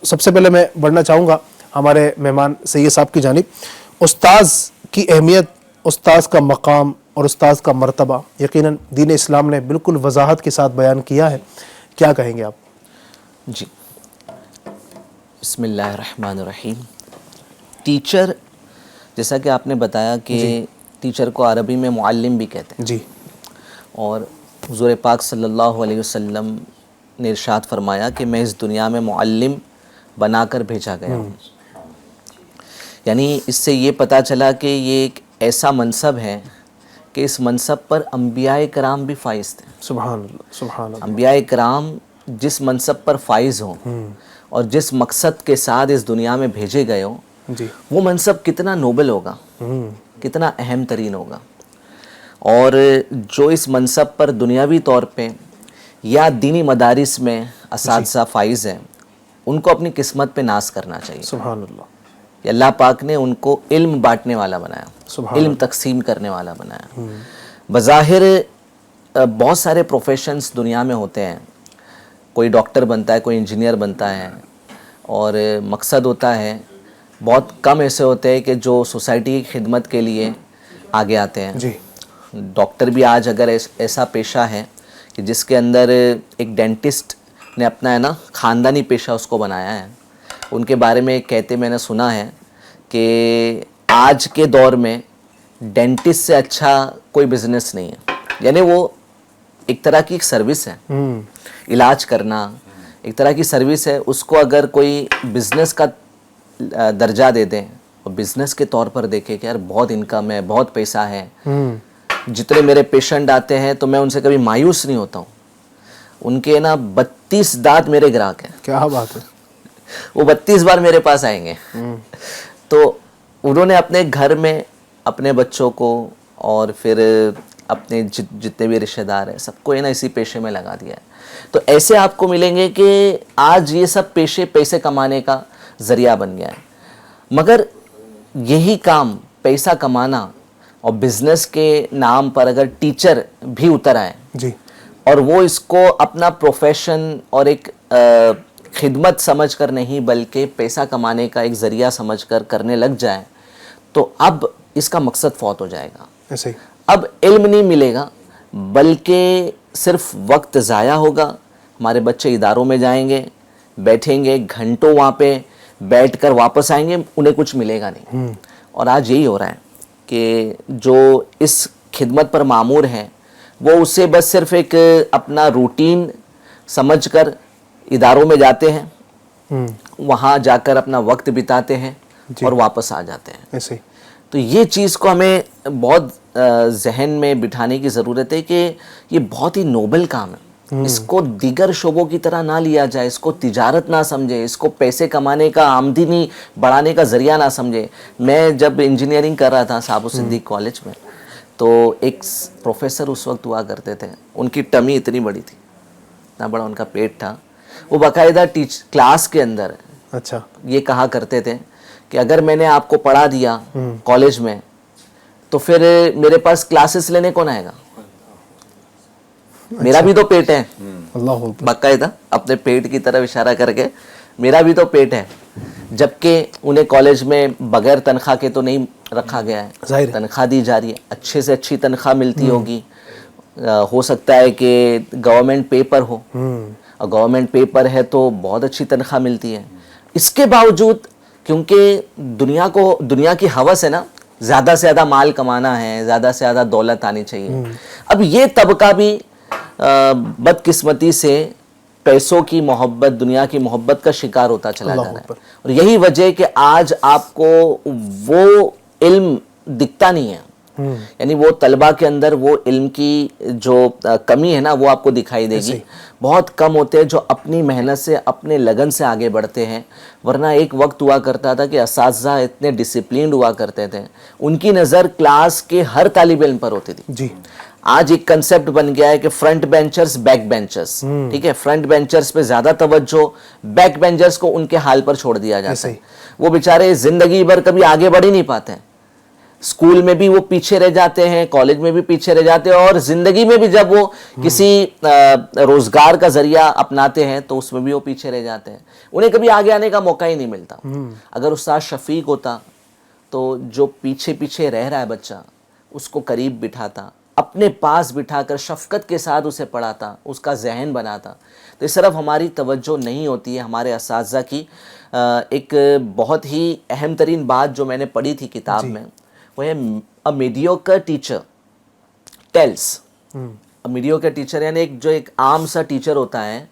سب سے پہلے میں بڑھنا چاہوں گا ہمارے مہمان سید صاحب کی جانب۔ استاذ کی اہمیت، استاذ کا مقام اور استاذ کا مرتبہ یقیناً دین اسلام نے بالکل وضاحت کے ساتھ بیان کیا ہے، کیا کہیں گے آپ؟ جی، بسم اللہ الرحمن الرحیم۔ ٹیچر، جیسا کہ آپ نے بتایا کہ ٹیچر کو عربی میں معلم بھی کہتے ہیں، جی، اور حضور پاک صلی اللہ علیہ وسلم نے ارشاد فرمایا کہ میں اس دنیا میں معلم بنا کر بھیجا گیا ہوں۔ یعنی اس سے یہ پتہ چلا کہ یہ ایک ایسا منصب ہے کہ اس منصب پر انبیاء کرام بھی فائز تھے۔ سبحان اللہ، سبحان اللہ۔ انبیاء کرام جس منصب پر فائز ہوں اور جس مقصد کے ساتھ اس دنیا میں بھیجے گئے ہوں، جی، وہ منصب کتنا نوبل ہوگا، کتنا اہم ترین ہوگا۔ اور جو اس منصب پر دنیاوی طور پہ یا دینی مدارس میں اساتذہ فائز ہیں، ان کو اپنی قسمت پہ ناز کرنا چاہیے۔ سبحان اللہ، کہ اللہ پاک نے ان کو علم بانٹنے والا بنایا، سبحان علم تقسیم کرنے والا بنایا۔ بظاہر بہت سارے پروفیشنز دنیا میں ہوتے ہیں، کوئی ڈاکٹر بنتا ہے، کوئی انجینئر بنتا ہے، اور مقصد ہوتا ہے، بہت کم ایسے ہوتے ہیں کہ جو سوسائٹی کی خدمت کے لیے آگے آتے ہیں۔ جی، ڈاکٹر بھی آج اگر ایسا پیشہ ہے کہ جس کے اندر ایک ڈینٹسٹ نے اپنا ہے نا خاندانی پیشہ اس کو بنایا ہے۔ ان کے بارے میں کہتے میں نے سنا ہے کہ آج کے دور میں ڈینٹسٹ سے اچھا کوئی بزنس نہیں ہے، یعنی وہ ایک طرح کی ایک سروس ہے، علاج کرنا ایک طرح کی سروس ہے۔ اس کو اگر کوئی بزنس کا درجہ دے دیں اور بزنس کے طور پر دیکھے کہ یار بہت انکم ہے، بہت پیسہ ہے، جتنے میرے پیشنٹ آتے ہیں تو میں ان سے کبھی مایوس نہیں ہوتا ہوں، ان کے نا 32 دانت میرے گراہک ہیں، کیا بات ہے، وہ 32 بار میرے پاس آئیں گے۔ تو انہوں نے اپنے گھر میں اپنے بچوں کو اور پھر اپنے جتنے بھی رشتہ دار ہیں سب کو ہے نا اسی پیشے میں لگا دیا ہے۔ تو ایسے آپ کو ملیں گے کہ آج یہ سب پیسے کمانے کا ذریعہ بن گیا ہے، مگر یہی کام پیسہ کمانا اور بزنس کے نام پر اگر ٹیچر بھی اتر آئے جی، اور وہ اس کو اپنا پروفیشن اور ایک خدمت سمجھ کر نہیں بلکہ پیسہ کمانے کا ایک ذریعہ سمجھ کر کرنے لگ جائے، تو اب اس کا مقصد فوت ہو جائے گا۔ ایسے ہی، اب علم نہیں ملے گا بلکہ صرف وقت ضائع ہوگا، ہمارے بچے اداروں میں جائیں گے, بیٹھیں گے گھنٹوں وہاں پہ بیٹھ کر واپس آئیں گے, انہیں کچھ ملے گا نہیں. اور آج یہی ہو رہا ہے کہ جو اس خدمت پر مامور ہیں وہ اسے بس صرف ایک اپنا روٹین سمجھ کر اداروں میں جاتے ہیں, وہاں جا کر اپنا وقت بتاتے ہیں اور واپس آ جاتے ہیں. ایسے تو یہ چیز کو ہمیں بہت ذہن میں بٹھانے کی ضرورت ہے کہ یہ بہت ہی نوبل کام ہے. اس کو دیگر شعبوں کی طرح نہ لیا جائے, اس کو تجارت نہ سمجھے, اس کو پیسے کمانے کا, آمدنی بڑھانے کا ذریعہ نہ سمجھے. میں جب انجینئرنگ کر رہا تھا صابر صدیق کالج میں, تو ایک پروفیسر اس وقت ہوا کرتے تھے, ان کی ٹمی اتنی بڑی تھی, اتنا بڑا ان کا پیٹ تھا. وہ باقاعدہ کلاس کے اندر اچھا یہ کہا کرتے تھے کہ اگر میں نے آپ کو پڑھا دیا کالج میں تو پھر میرے پاس کلاسز لینے کون آئے گا, میرا بھی تو پیٹ ہے. اللہ باقاعدہ اپنے پیٹ کی طرف اشارہ کر کے, میرا بھی تو پیٹ ہے. جبکہ انہیں کالج میں بغیر تنخواہ کے تو نہیں رکھا گیا ہے, تنخواہ دی جا رہی ہے, اچھے سے اچھی تنخواہ ملتی ہوگی. ہو سکتا ہے کہ گورنمنٹ پیپر ہو, اور گورنمنٹ پیپر ہے تو بہت اچھی تنخواہ ملتی ہے. اس کے باوجود کیونکہ دنیا کی ہوس ہے نا, زیادہ سے زیادہ مال کمانا ہے, زیادہ سے زیادہ دولت آنی چاہیے. اب یہ طبقہ بھی بدقسمتی سے پیسوں کی محبت, دنیا کی محبت کا شکار ہوتا چلا جا رہا ہے. اور یہی وجہ کہ آج آپ کو وہ علم دکھتا نہیں ہے, یعنی وہ طلبہ کے اندر وہ علم کی جو کمی ہے نا وہ آپ کو دکھائی دے گی. بہت کم ہوتے ہیں جو اپنی محنت سے, اپنے لگن سے آگے بڑھتے ہیں. ورنہ ایک وقت ہوا کرتا تھا کہ اساتذہ اتنے ڈسپلینڈ ہوا کرتے تھے, ان کی نظر کلاس کے ہر طالب علم پر ہوتی تھی. جی آج ایک کنسپٹ بن گیا ہے کہ فرنٹ بینچرز بیک بینچرز, ٹھیک ہے, فرنٹ بینچرز پہ زیادہ توجہ, بیک بینچرز کو ان کے حال پر چھوڑ دیا جاتا ہے. وہ بیچارے زندگی بھر کبھی آگے بڑھ ہی نہیں پاتے ہیں. اسکول میں بھی وہ پیچھے رہ جاتے ہیں, کالج میں بھی پیچھے رہ جاتے ہیں, اور زندگی میں بھی جب وہ کسی روزگار کا ذریعہ اپناتے ہیں تو اس میں بھی وہ پیچھے رہ جاتے ہیں. انہیں کبھی آگے آنے کا موقع ہی نہیں ملتا. اگر استاد شفیق ہوتا تو جو پیچھے پیچھے رہ رہا ہے بچہ, اس کو قریب بٹھاتا, اپنے پاس بٹھا کر شفقت کے ساتھ اسے پڑھاتا, اس کا ذہن بناتا. تو اس طرف ہماری توجہ نہیں ہوتی ہے. ہمارے اساتذہ کی ایک بہت ہی اہم ترین بات جو میں نے پڑھی تھی کتاب میں, وہ ہے a mediocre teacher tells. a mediocre teacher یعنی ایک عام سا ٹیچر ہوتا ہے,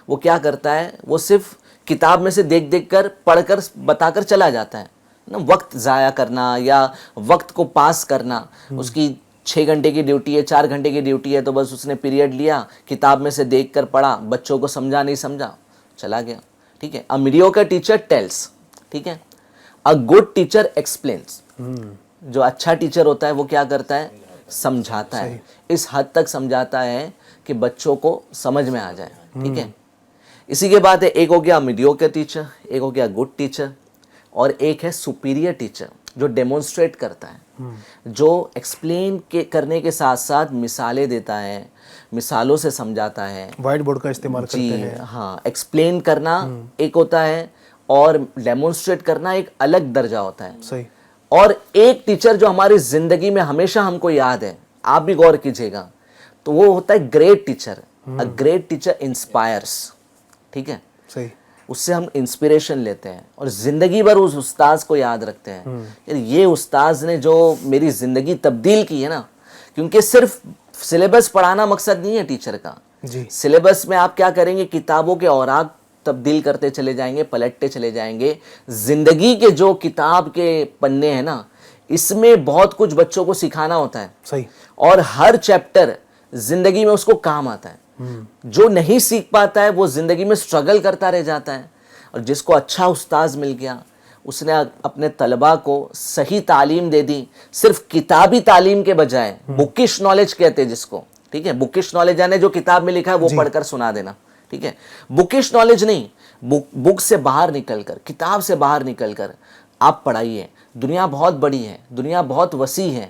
وہ کیا کرتا ہے, وہ صرف کتاب میں سے دیکھ دیکھ کر پڑھ کر بتا کر چلا جاتا ہے نا. وقت ضائع کرنا یا وقت کو پاس کرنا, اس کی 6 گھنٹے کی ڈیوٹی ہے, 4 گھنٹے کی ڈیوٹی ہے, تو بس اس نے پیریڈ لیا, کتاب میں سے دیکھ کر پڑھا, بچوں کو سمجھا نہیں سمجھا, چلا گیا. ٹھیک ہے, a mediocre teacher tells. ٹھیک ہے, a good teacher explains. جو اچھا ٹیچر ہوتا ہے وہ کیا کرتا ہے, سمجھاتا ہے. اس حد تک سمجھاتا ہے کہ بچوں کو سمجھ میں آ جائے. ٹھیک ہے, اسی کے بعد ایک ہو گیا میڈیوکر ٹیچر, ایک ہو گیا گڈ ٹیچر, اور ایک ہے سپیریئر ٹیچر جو ڈیمونسٹریٹ کرتا ہے, جو ایکسپلین کرنے کے ساتھ ساتھ مثالیں دیتا ہے, مثالوں سے سمجھاتا ہے. وائٹ بورڈ کا استعمال کرتے ہیں. ہاں, ایکسپلین کرنا ایک ہوتا ہے اور ڈیمونسٹریٹ کرنا ایک الگ درجہ ہوتا ہے. صحیح. اور ایک ٹیچر جو ہماری زندگی میں ہمیشہ ہم کو یاد ہے, آپ بھی غور کیجئے گا, تو وہ ہوتا ہے great teacher. A great teacher inspires. ٹھیک ہے, صحیح. اس سے ہم انسپریشن لیتے ہیں اور زندگی بھر اس استاذ کو یاد رکھتے ہیں. یار یہ استاذ نے جو میری زندگی تبدیل کی ہے نا, کیونکہ صرف سلیبس پڑھانا مقصد نہیں ہے ٹیچر کا. سلیبس میں آپ کیا کریں گے, کتابوں کے اوراق تبدیل کرتے چلے جائیں گے, پلٹتے چلے جائیں گے. زندگی کے جو کتاب کے پنے ہیں نا, اس میں بہت کچھ بچوں کو سکھانا ہوتا ہے. صحیح. اور ہر چیپٹر زندگی میں اس کو کام آتا ہے. جو نہیں سیکھ پاتا ہے وہ زندگی میں سٹرگل کرتا رہ جاتا ہے. اور جس کو اچھا استاذ مل گیا, اس نے اپنے طلباء کو صحیح تعلیم دے دی, صرف کتابی تعلیم کے بجائے. بکش نالج کہتے ہیں جس کو. ٹھیک ہے, بکش نالج یعنی جو کتاب میں لکھا ہے وہ پڑھ کر سنا دینا. ٹھیک ہے, بکش نالج نہیں, بک سے باہر نکل کر, کتاب سے باہر نکل کر آپ پڑھائیے. دنیا بہت بڑی ہے, دنیا بہت وسیع ہے.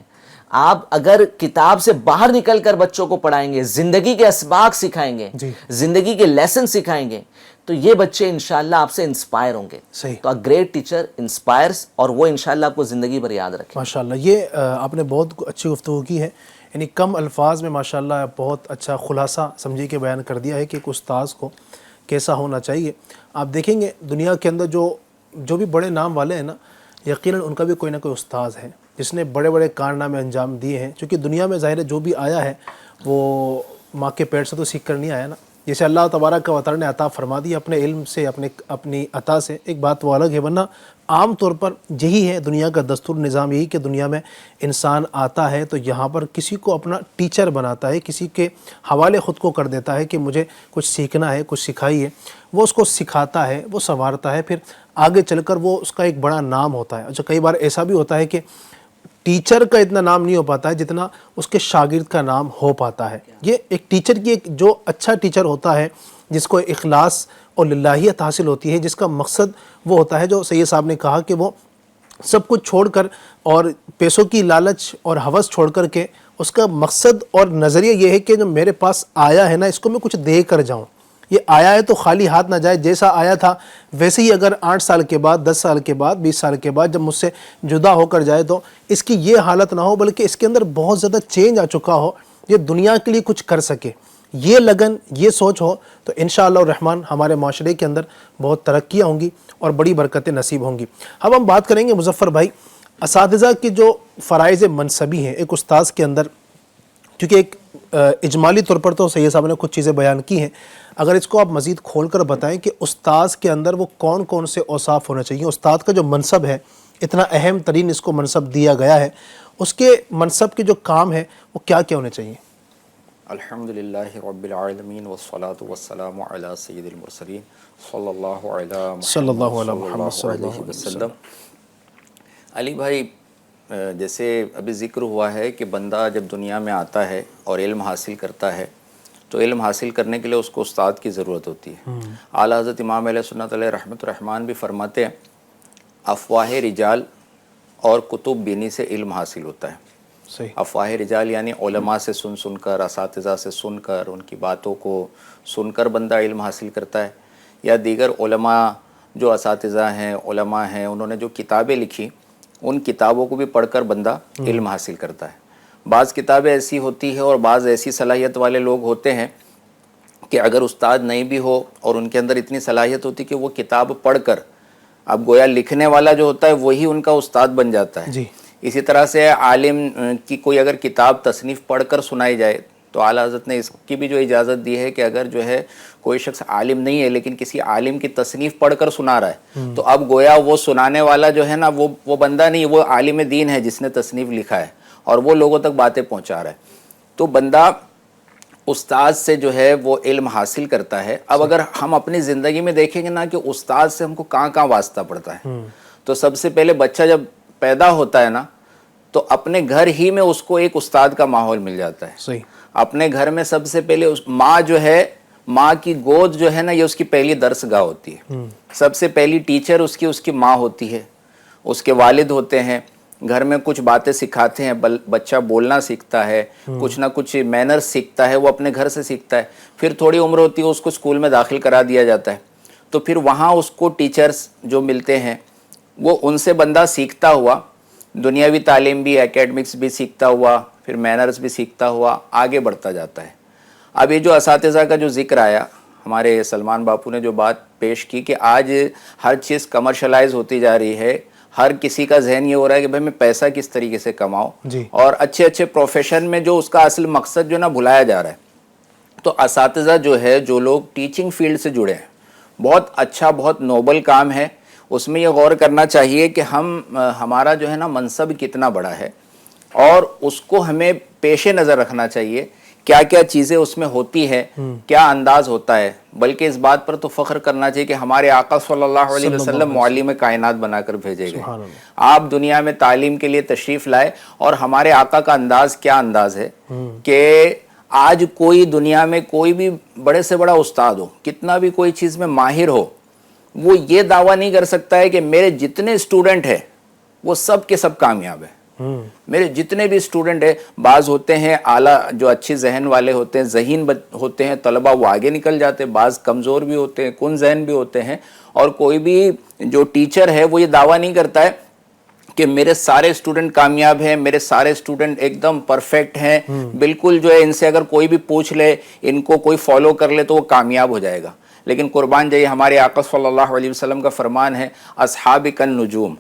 آپ اگر کتاب سے باہر نکل کر بچوں کو پڑھائیں گے, زندگی کے اسباق سکھائیں گے, زندگی کے لیسن سکھائیں گے, تو یہ بچے انشاءاللہ آپ سے انسپائر ہوں گے. تو گریٹ ٹیچر انسپائرز, اور وہ انشاءاللہ آپ کو زندگی بھر یاد رکھیں. ماشاءاللہ, یہ آپ نے بہت اچھی گفتگو کی ہے. یعنی کم الفاظ میں ماشاءاللہ بہت اچھا خلاصہ سمجھی کے بیان کر دیا ہے کہ ایک استاذ کو کیسا ہونا چاہیے۔ آپ دیکھیں گے دنیا کے اندر جو بھی بڑے نام والے ہیں نا، یقیناً ان کا بھی کوئی نہ کوئی استاذ ہے جس نے بڑے بڑے کارنامے انجام دیے ہیں، چونکہ دنیا میں ظاہر ہے جو بھی آیا ہے وہ ماں کے پیٹ سے تو سیکھ کر نہیں آیا نا۔ جیسے اللہ تبارک و تعالیٰ نے عطا فرما دی اپنے علم سے، اپنی عطا سے، ایک بات وہ الگ ہے، ورنہ عام طور پر یہی ہے دنیا کا دستور نظام، یہی کہ دنیا میں انسان آتا ہے تو یہاں پر کسی کو اپنا ٹیچر بناتا ہے، کسی کے حوالے خود کو کر دیتا ہے کہ مجھے کچھ سیکھنا ہے، کچھ سکھائیے، وہ اس کو سکھاتا ہے، وہ سنوارتا ہے، پھر آگے چل کر وہ اس کا ایک بڑا نام ہوتا ہے۔ اچھا کئی بار ایسا بھی ہوتا ہے کہ ٹیچر کا اتنا نام نہیں ہو پاتا ہے جتنا اس کے شاگرد کا نام ہو پاتا ہے۔ یہ ایک ٹیچر کی جو اچھا ٹیچر ہوتا ہے، جس کو اخلاص اور للہیت حاصل ہوتی ہے، جس کا مقصد وہ ہوتا ہے جو سید صاحب نے کہا کہ وہ سب کچھ چھوڑ کر اور پیسوں کی لالچ اور ہوس چھوڑ کر کے اس کا مقصد اور نظریہ یہ ہے کہ جو میرے پاس آیا ہے نا اس کو میں کچھ دے کر جاؤں، یہ آیا ہے تو خالی ہاتھ نہ جائے، جیسا آیا تھا ویسے ہی اگر 8 سال کے بعد، 10 سال کے بعد، 20 سال کے بعد جب مجھ سے جدا ہو کر جائے تو اس کی یہ حالت نہ ہو، بلکہ اس کے اندر بہت زیادہ چینج آ چکا ہو، یہ دنیا کے لیے کچھ کر سکے، یہ لگن، یہ سوچ ہو تو انشاءاللہ الرحمن ہمارے معاشرے کے اندر بہت ترقیاں ہوں گی اور بڑی برکتیں نصیب ہوں گی۔ اب ہم بات کریں گے مظفر بھائی اساتذہ کی جو فرائض منصبی ہیں ایک استاذ کے اندر، کیونکہ ایک اجمالی طور پر تو سید صاحب نے کچھ چیزیں بیان کی ہیں، اگر اس کو آپ مزید کھول کر بتائیں کہ استاذ کے اندر وہ کون کون سے اوصاف ہونے چاہیے، استاد کا جو منصب ہے اتنا اہم ترین اس کو منصب دیا گیا ہے، اس کے منصب کے جو کام ہیں وہ کیا کیا ہونے چاہیے؟ الحمدللہ رب العالمین والصلاة والسلام علی سید المرسلین صلی اللہ علیہ محمد وسلم۔ علی بھائی جیسے ابھی ذکر ہوا ہے کہ بندہ جب دنیا میں آتا ہے اور علم حاصل کرتا ہے تو علم حاصل کرنے کے لیے اس کو استاد کی ضرورت ہوتی ہے۔ اعلیٰ حضرت امام علیہ سنت علیہ رحمۃ الرحمن بھی فرماتے ہیں افواہ رجال اور کتب بینی سے علم حاصل ہوتا ہے۔ صحیح۔ افواہ رجال یعنی علماء سے سن کر، اساتذہ سے سن کر، ان کی باتوں کو سن کر بندہ علم حاصل کرتا ہے، یا دیگر علماء جو اساتذہ ہیں، علماء ہیں، انہوں نے جو کتابیں لکھی ان کتابوں کو بھی پڑھ کر بندہ علم حاصل کرتا ہے۔ بعض کتابیں ایسی ہوتی ہیں اور بعض ایسی صلاحیت والے لوگ ہوتے ہیں کہ اگر استاد نہیں بھی ہو اور ان کے اندر اتنی صلاحیت ہوتی کہ وہ کتاب پڑھ کر، اب گویا لکھنے والا جو ہوتا ہے وہی ان کا استاد بن جاتا ہے۔ جی۔ اسی طرح سے عالم کی کوئی اگر کتاب تصنیف پڑھ کر سنائی جائے تو اعلیٰ حضرت نے اس کی بھی جو اجازت دی ہے کہ اگر جو ہے کوئی شخص عالم نہیں ہے لیکن کسی عالم کی تصنیف پڑھ کر سنا رہا ہے تو اب گویا وہ سنانے والا جو ہے نا وہ بندہ نہیں، وہ عالم دین ہے جس نے تصنیف لکھا ہے اور وہ لوگوں تک باتیں پہنچا رہا ہے۔ تو بندہ استاد سے جو ہے وہ علم حاصل کرتا ہے۔ اب اگر ہم اپنی زندگی میں دیکھیں گے نا کہ استاد سے ہم کو کہاں کہاں واسطہ پڑتا ہے، تو سب سے پہلے بچہ جب پیدا ہوتا ہے نا تو اپنے گھر ہی میں اس کو ایک استاد کا ماحول مل جاتا ہے۔ صحیح۔ اپنے گھر میں سب سے پہلے ماں جو ہے، ماں کی گود جو ہے نا یہ اس کی پہلی درس گاہ ہوتی ہے۔ سب سے پہلی ٹیچر اس کی ماں ہوتی ہے، اس کے والد ہوتے ہیں، گھر میں کچھ باتیں سکھاتے ہیں، بچہ بولنا سیکھتا ہے، کچھ نہ کچھ مینر سیکھتا ہے، وہ اپنے گھر سے سیکھتا ہے۔ پھر تھوڑی عمر ہوتی ہے اس کو اسکول میں داخل کرا دیا جاتا ہے، تو پھر وہاں اس کو ٹیچرز جو ملتے ہیں وہ ان سے بندہ سیکھتا ہوا دنیاوی تعلیم بھی، اکیڈمکس بھی سیکھتا ہوا، پھر مینرز بھی سیکھتا ہوا آگے بڑھتا جاتا ہے۔ اب یہ جو اساتذہ کا جو ذکر آیا، ہمارے سلمان باپو نے جو بات پیش کی کہ آج ہر چیز کمرشلائز ہوتی جا رہی ہے، ہر کسی کا ذہن یہ ہو رہا ہے کہ بھائی میں پیسہ کس طریقے سے کماؤں، جی۔ اور اچھے اچھے پروفیشن میں جو اس کا اصل مقصد جو نا بھلایا جا رہا ہے۔ تو اساتذہ جو ہے، جو لوگ ٹیچنگ فیلڈ سے جڑے ہیں، بہت اچھا، بہت نوبل کام ہے۔ اس میں یہ غور کرنا چاہیے کہ ہمارا جو ہے نا منصب کتنا بڑا ہے اور اس کو ہمیں پیش نظر رکھنا چاہیے، کیا کیا چیزیں اس میں ہوتی ہے، کیا انداز ہوتا ہے۔ بلکہ اس بات پر تو فخر کرنا چاہیے کہ ہمارے آقا صلی اللہ علیہ وسلم معلم کائنات بنا کر بھیجے گئے۔ آپ دنیا میں تعلیم کے لیے تشریف لائے اور ہمارے آقا کا انداز کیا انداز ہے کہ آج کوئی دنیا میں کوئی بھی بڑے سے بڑا استاد ہو، کتنا بھی کوئی چیز میں ماہر ہو، وہ یہ دعویٰ نہیں کر سکتا ہے کہ میرے جتنے اسٹوڈنٹ ہیں وہ سب کے سب کامیاب ہیں۔ میرے جتنے بھی اسٹوڈنٹ ہیں، بعض ہوتے ہیں اعلیٰ جو اچھی ذہن والے ہوتے ہیں، ذہین ہوتے ہیں طلبہ، وہ آگے نکل جاتے ہیں، بعض کمزور بھی ہوتے ہیں، کن ذہن بھی ہوتے ہیں، اور کوئی بھی جو ٹیچر ہے وہ یہ دعویٰ نہیں کرتا ہے کہ میرے سارے اسٹوڈنٹ کامیاب ہیں, میرے سارے اسٹوڈنٹ ایک دم پرفیکٹ ہیں, بالکل جو ہے ان سے اگر کوئی بھی پوچھ لے, ان کو کوئی فالو کر لے تو وہ کامیاب ہو جائے گا. لیکن قربان جائیے ہمارے آقا صلی اللہ علیہ وسلم کا فرمان ہے اصحاب النجوم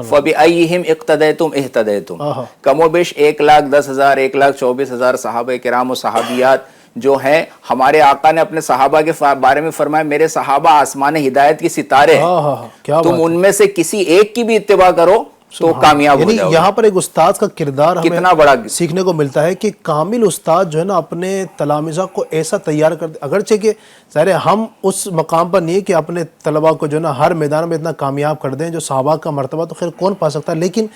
فبأیہم اقتدیتم اہتدیتم. کم و بیش 1,10,000 1,24,000 صحابہ کرام و صحابیات جو ہیں, ہمارے آقا نے اپنے صحابہ کے بارے میں فرمایا میرے صحابہ آسمان ہدایت کی ستارے ہیں, تم ان میں سے کسی ایک کی بھی اتباع کرو تو کامیاب ہو جاؤ. یہاں پر ایک استاد کا کردار کتنا بڑا سیکھنے کو ملتا ہے کہ کامل استاد جو ہے نا اپنے تلامذہ کو ایسا تیار کرتے, اگرچہ کہ ظاہر ہم اس مقام پر نہیں ہے کہ اپنے طلباء کو جو ہے نا ہر میدان میں اتنا کامیاب کر دیں جو صحابہ کا مرتبہ تو خیر کون پا سکتا ہے, لیکن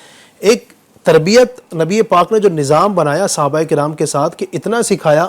ایک تربیت نبی پاک نے جو نظام بنایا صحابہ کرام کے ساتھ کہ اتنا سکھایا,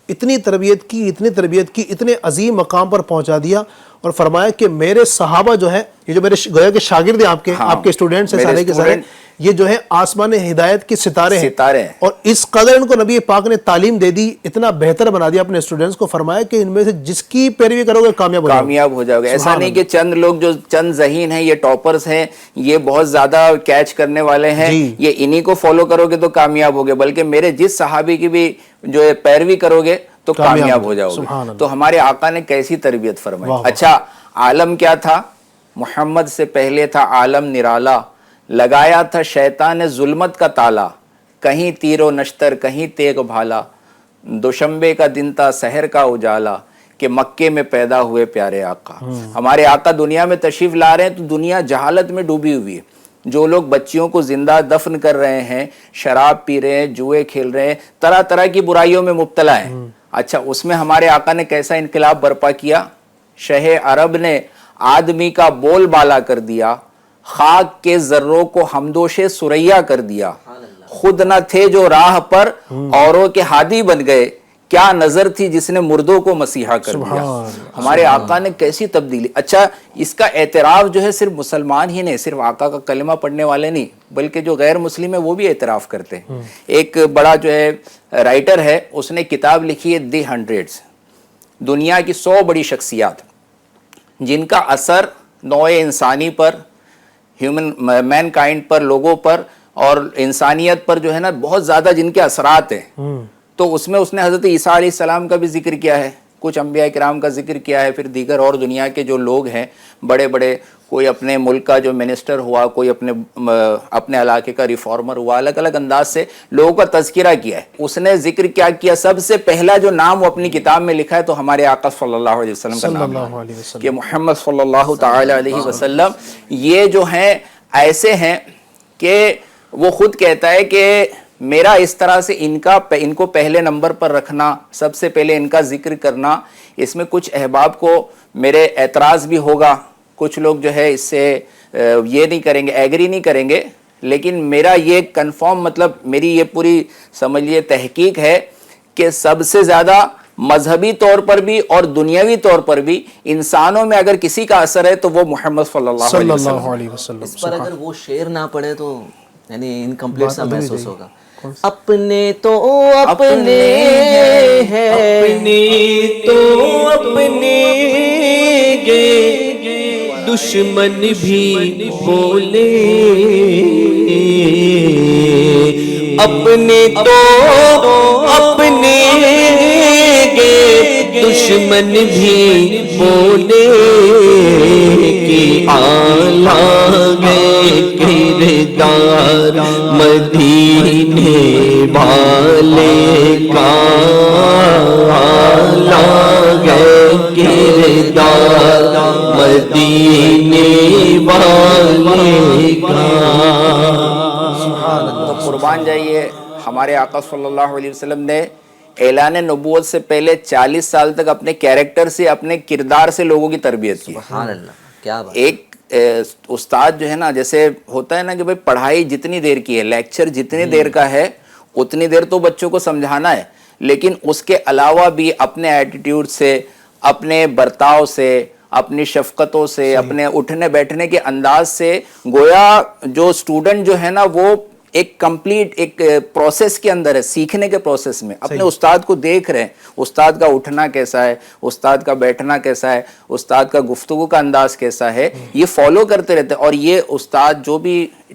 اتنی تربیت کی, اتنے عظیم مقام پر پہنچا دیا اور فرمایا کہ میرے صحابہ جو ہیں, یہ جو میرے گویا کے شاگرد ہیں آپ کے اسٹوڈنٹس ہیں سارے کے سارے, یہ جو ہے آسمان ہدایت کے ستارے ہیں, اور اس قدر ان کو نبی پاک نے تعلیم دے دی, اتنا بہتر بنا دیا اپنے اسٹوڈنٹس کو, فرمایا کہ ان میں سے جس کی پیروی کرو گے کامیاب ہو جاؤ گے. ایسا نہیں کہ چند لوگ جو چند ذہین ہیں, یہ ٹاپرز ہیں, یہ بہت زیادہ کیچ کرنے والے ہیں, یہ انہی کو فالو کرو گے تو کامیاب ہوگے, بلکہ میرے جس صحابی کی بھی جو ہے پیروی کرو گے تو کامیاب ہو جاؤ گے. تو ہمارے آقا نے کیسی تربیت فرمائی. اچھا عالم کیا تھا؟ محمد سے پہلے تھا عالم نرالا, لگایا تھا شیطان نے ظلمت کا تالا, کہیں تیر و نشتر کہیں تیغ بھالا, دوشنبے کا دن تھا سحر کا اجالا, کہ مکے میں پیدا ہوئے پیارے آقا. ہمارے آقا دنیا میں تشریف لا رہے ہیں تو دنیا جہالت میں ڈوبی ہوئی ہے. جو لوگ بچیوں کو زندہ دفن کر رہے ہیں, شراب پی رہے ہیں, جوئے کھیل رہے ہیں, طرح طرح کی برائیوں میں مبتلا ہیں. اچھا اس میں ہمارے آقا نے کیسا انقلاب برپا کیا؟ شہ عرب نے آدمی کا بول بالا کر دیا, خاک کے ذروں کو ہمدوش سریا کر دیا, خود نہ تھے جو راہ پر اوروں کے ہادی بن گئے, کیا نظر تھی جس نے مردوں کو مسیحا کر دیا. ہمارے آقا نے کیسی تبدیلی. اچھا اس کا اعتراف جو ہے صرف مسلمان ہی نہیں, صرف آقا کا کلمہ پڑھنے والے نہیں, بلکہ جو غیر مسلم ہے وہ بھی اعتراف کرتے ہیں. ایک بڑا جو ہے رائٹر ہے, اس نے کتاب لکھی ہے دی ہنڈریڈز, دنیا کی 100 بڑی شخصیات جن کا اثر نوع انسانی پر, ہیومن مین کائنڈ پر, لوگوں پر اور انسانیت پر جو ہے نا بہت زیادہ جن کے اثرات ہیں. تو اس میں اس نے حضرت عیسیٰ علیہ السلام کا بھی ذکر کیا ہے, کچھ انبیاء کرام کا ذکر کیا ہے, پھر دیگر اور دنیا کے جو لوگ ہیں بڑے بڑے, کوئی اپنے ملک کا جو منسٹر ہوا, کوئی اپنے علاقے کا ریفارمر ہوا, الگ الگ انداز سے لوگوں کا تذکرہ کیا ہے. اس نے ذکر کیا کیا, سب سے پہلا جو نام وہ اپنی کتاب میں لکھا ہے تو ہمارے آقا صلی اللہ علیہ وسلم کا نام ہے, کہ محمد صلی اللہ تعالی علیہ وسلم یہ جو ہیں ایسے ہیں کہ وہ خود کہتا ہے کہ میرا اس طرح سے ان کو پہلے نمبر پر رکھنا, سب سے پہلے ان کا ذکر کرنا, اس میں کچھ احباب کو میرے اعتراض بھی ہوگا, کچھ لوگ جو ہے اس سے یہ نہیں کریں گے, ایگری نہیں کریں گے, لیکن میرا یہ کنفرم مطلب میری یہ پوری سمجھ لیے تحقیق ہے کہ سب سے زیادہ مذہبی طور پر بھی اور دنیاوی طور پر بھی انسانوں میں اگر کسی کا اثر ہے تو وہ محمد صلی اللہ علیہ وسلم. اس پر اگر وہ شعر نہ پڑھے تو یعنی انکمپلیٹ سا محسوس ہوگا. اپنے تو اپنے ہیں, اپنے تو اپنے گے, دشمن بھی بولے, اپنے تو اپنے گے, دشمن بھی بولے, کہ آلہ گئے کردار مدینے والے کا, آلہ گئے کردار مدینے والے کا. تو قربان جائیے ہمارے آقا صلی اللہ علیہ وسلم نے اعلان نبوت سے پہلے 40 سال تک اپنے کیریکٹر سے, اپنے کردار سے لوگوں کی تربیت کی. سبحان اللہ, کیا بات. ایک استاد جو ہے نا, جیسے ہوتا ہے نا کہ بھائی پڑھائی جتنی دیر کی ہے, لیکچر جتنی دیر کا ہے اتنی دیر تو بچوں کو سمجھانا ہے, لیکن اس کے علاوہ بھی اپنے ایٹیٹیوڈ سے, اپنے برتاؤ سے, اپنی شفقتوں سے, اپنے اٹھنے بیٹھنے کے انداز سے, گویا جو اسٹوڈنٹ جو ہے نا وہ ایک کمپلیٹ ایک پروسیس کے اندر ہے, سیکھنے کے پروسیس میں اپنے استاد کو دیکھ رہے ہیں, استاد کا اٹھنا کیسا ہے, استاد کا بیٹھنا کیسا ہے, استاد کا گفتگو کا انداز کیسا ہے, یہ فالو کرتے رہتے ہیں. اور یہ استاد جو بھی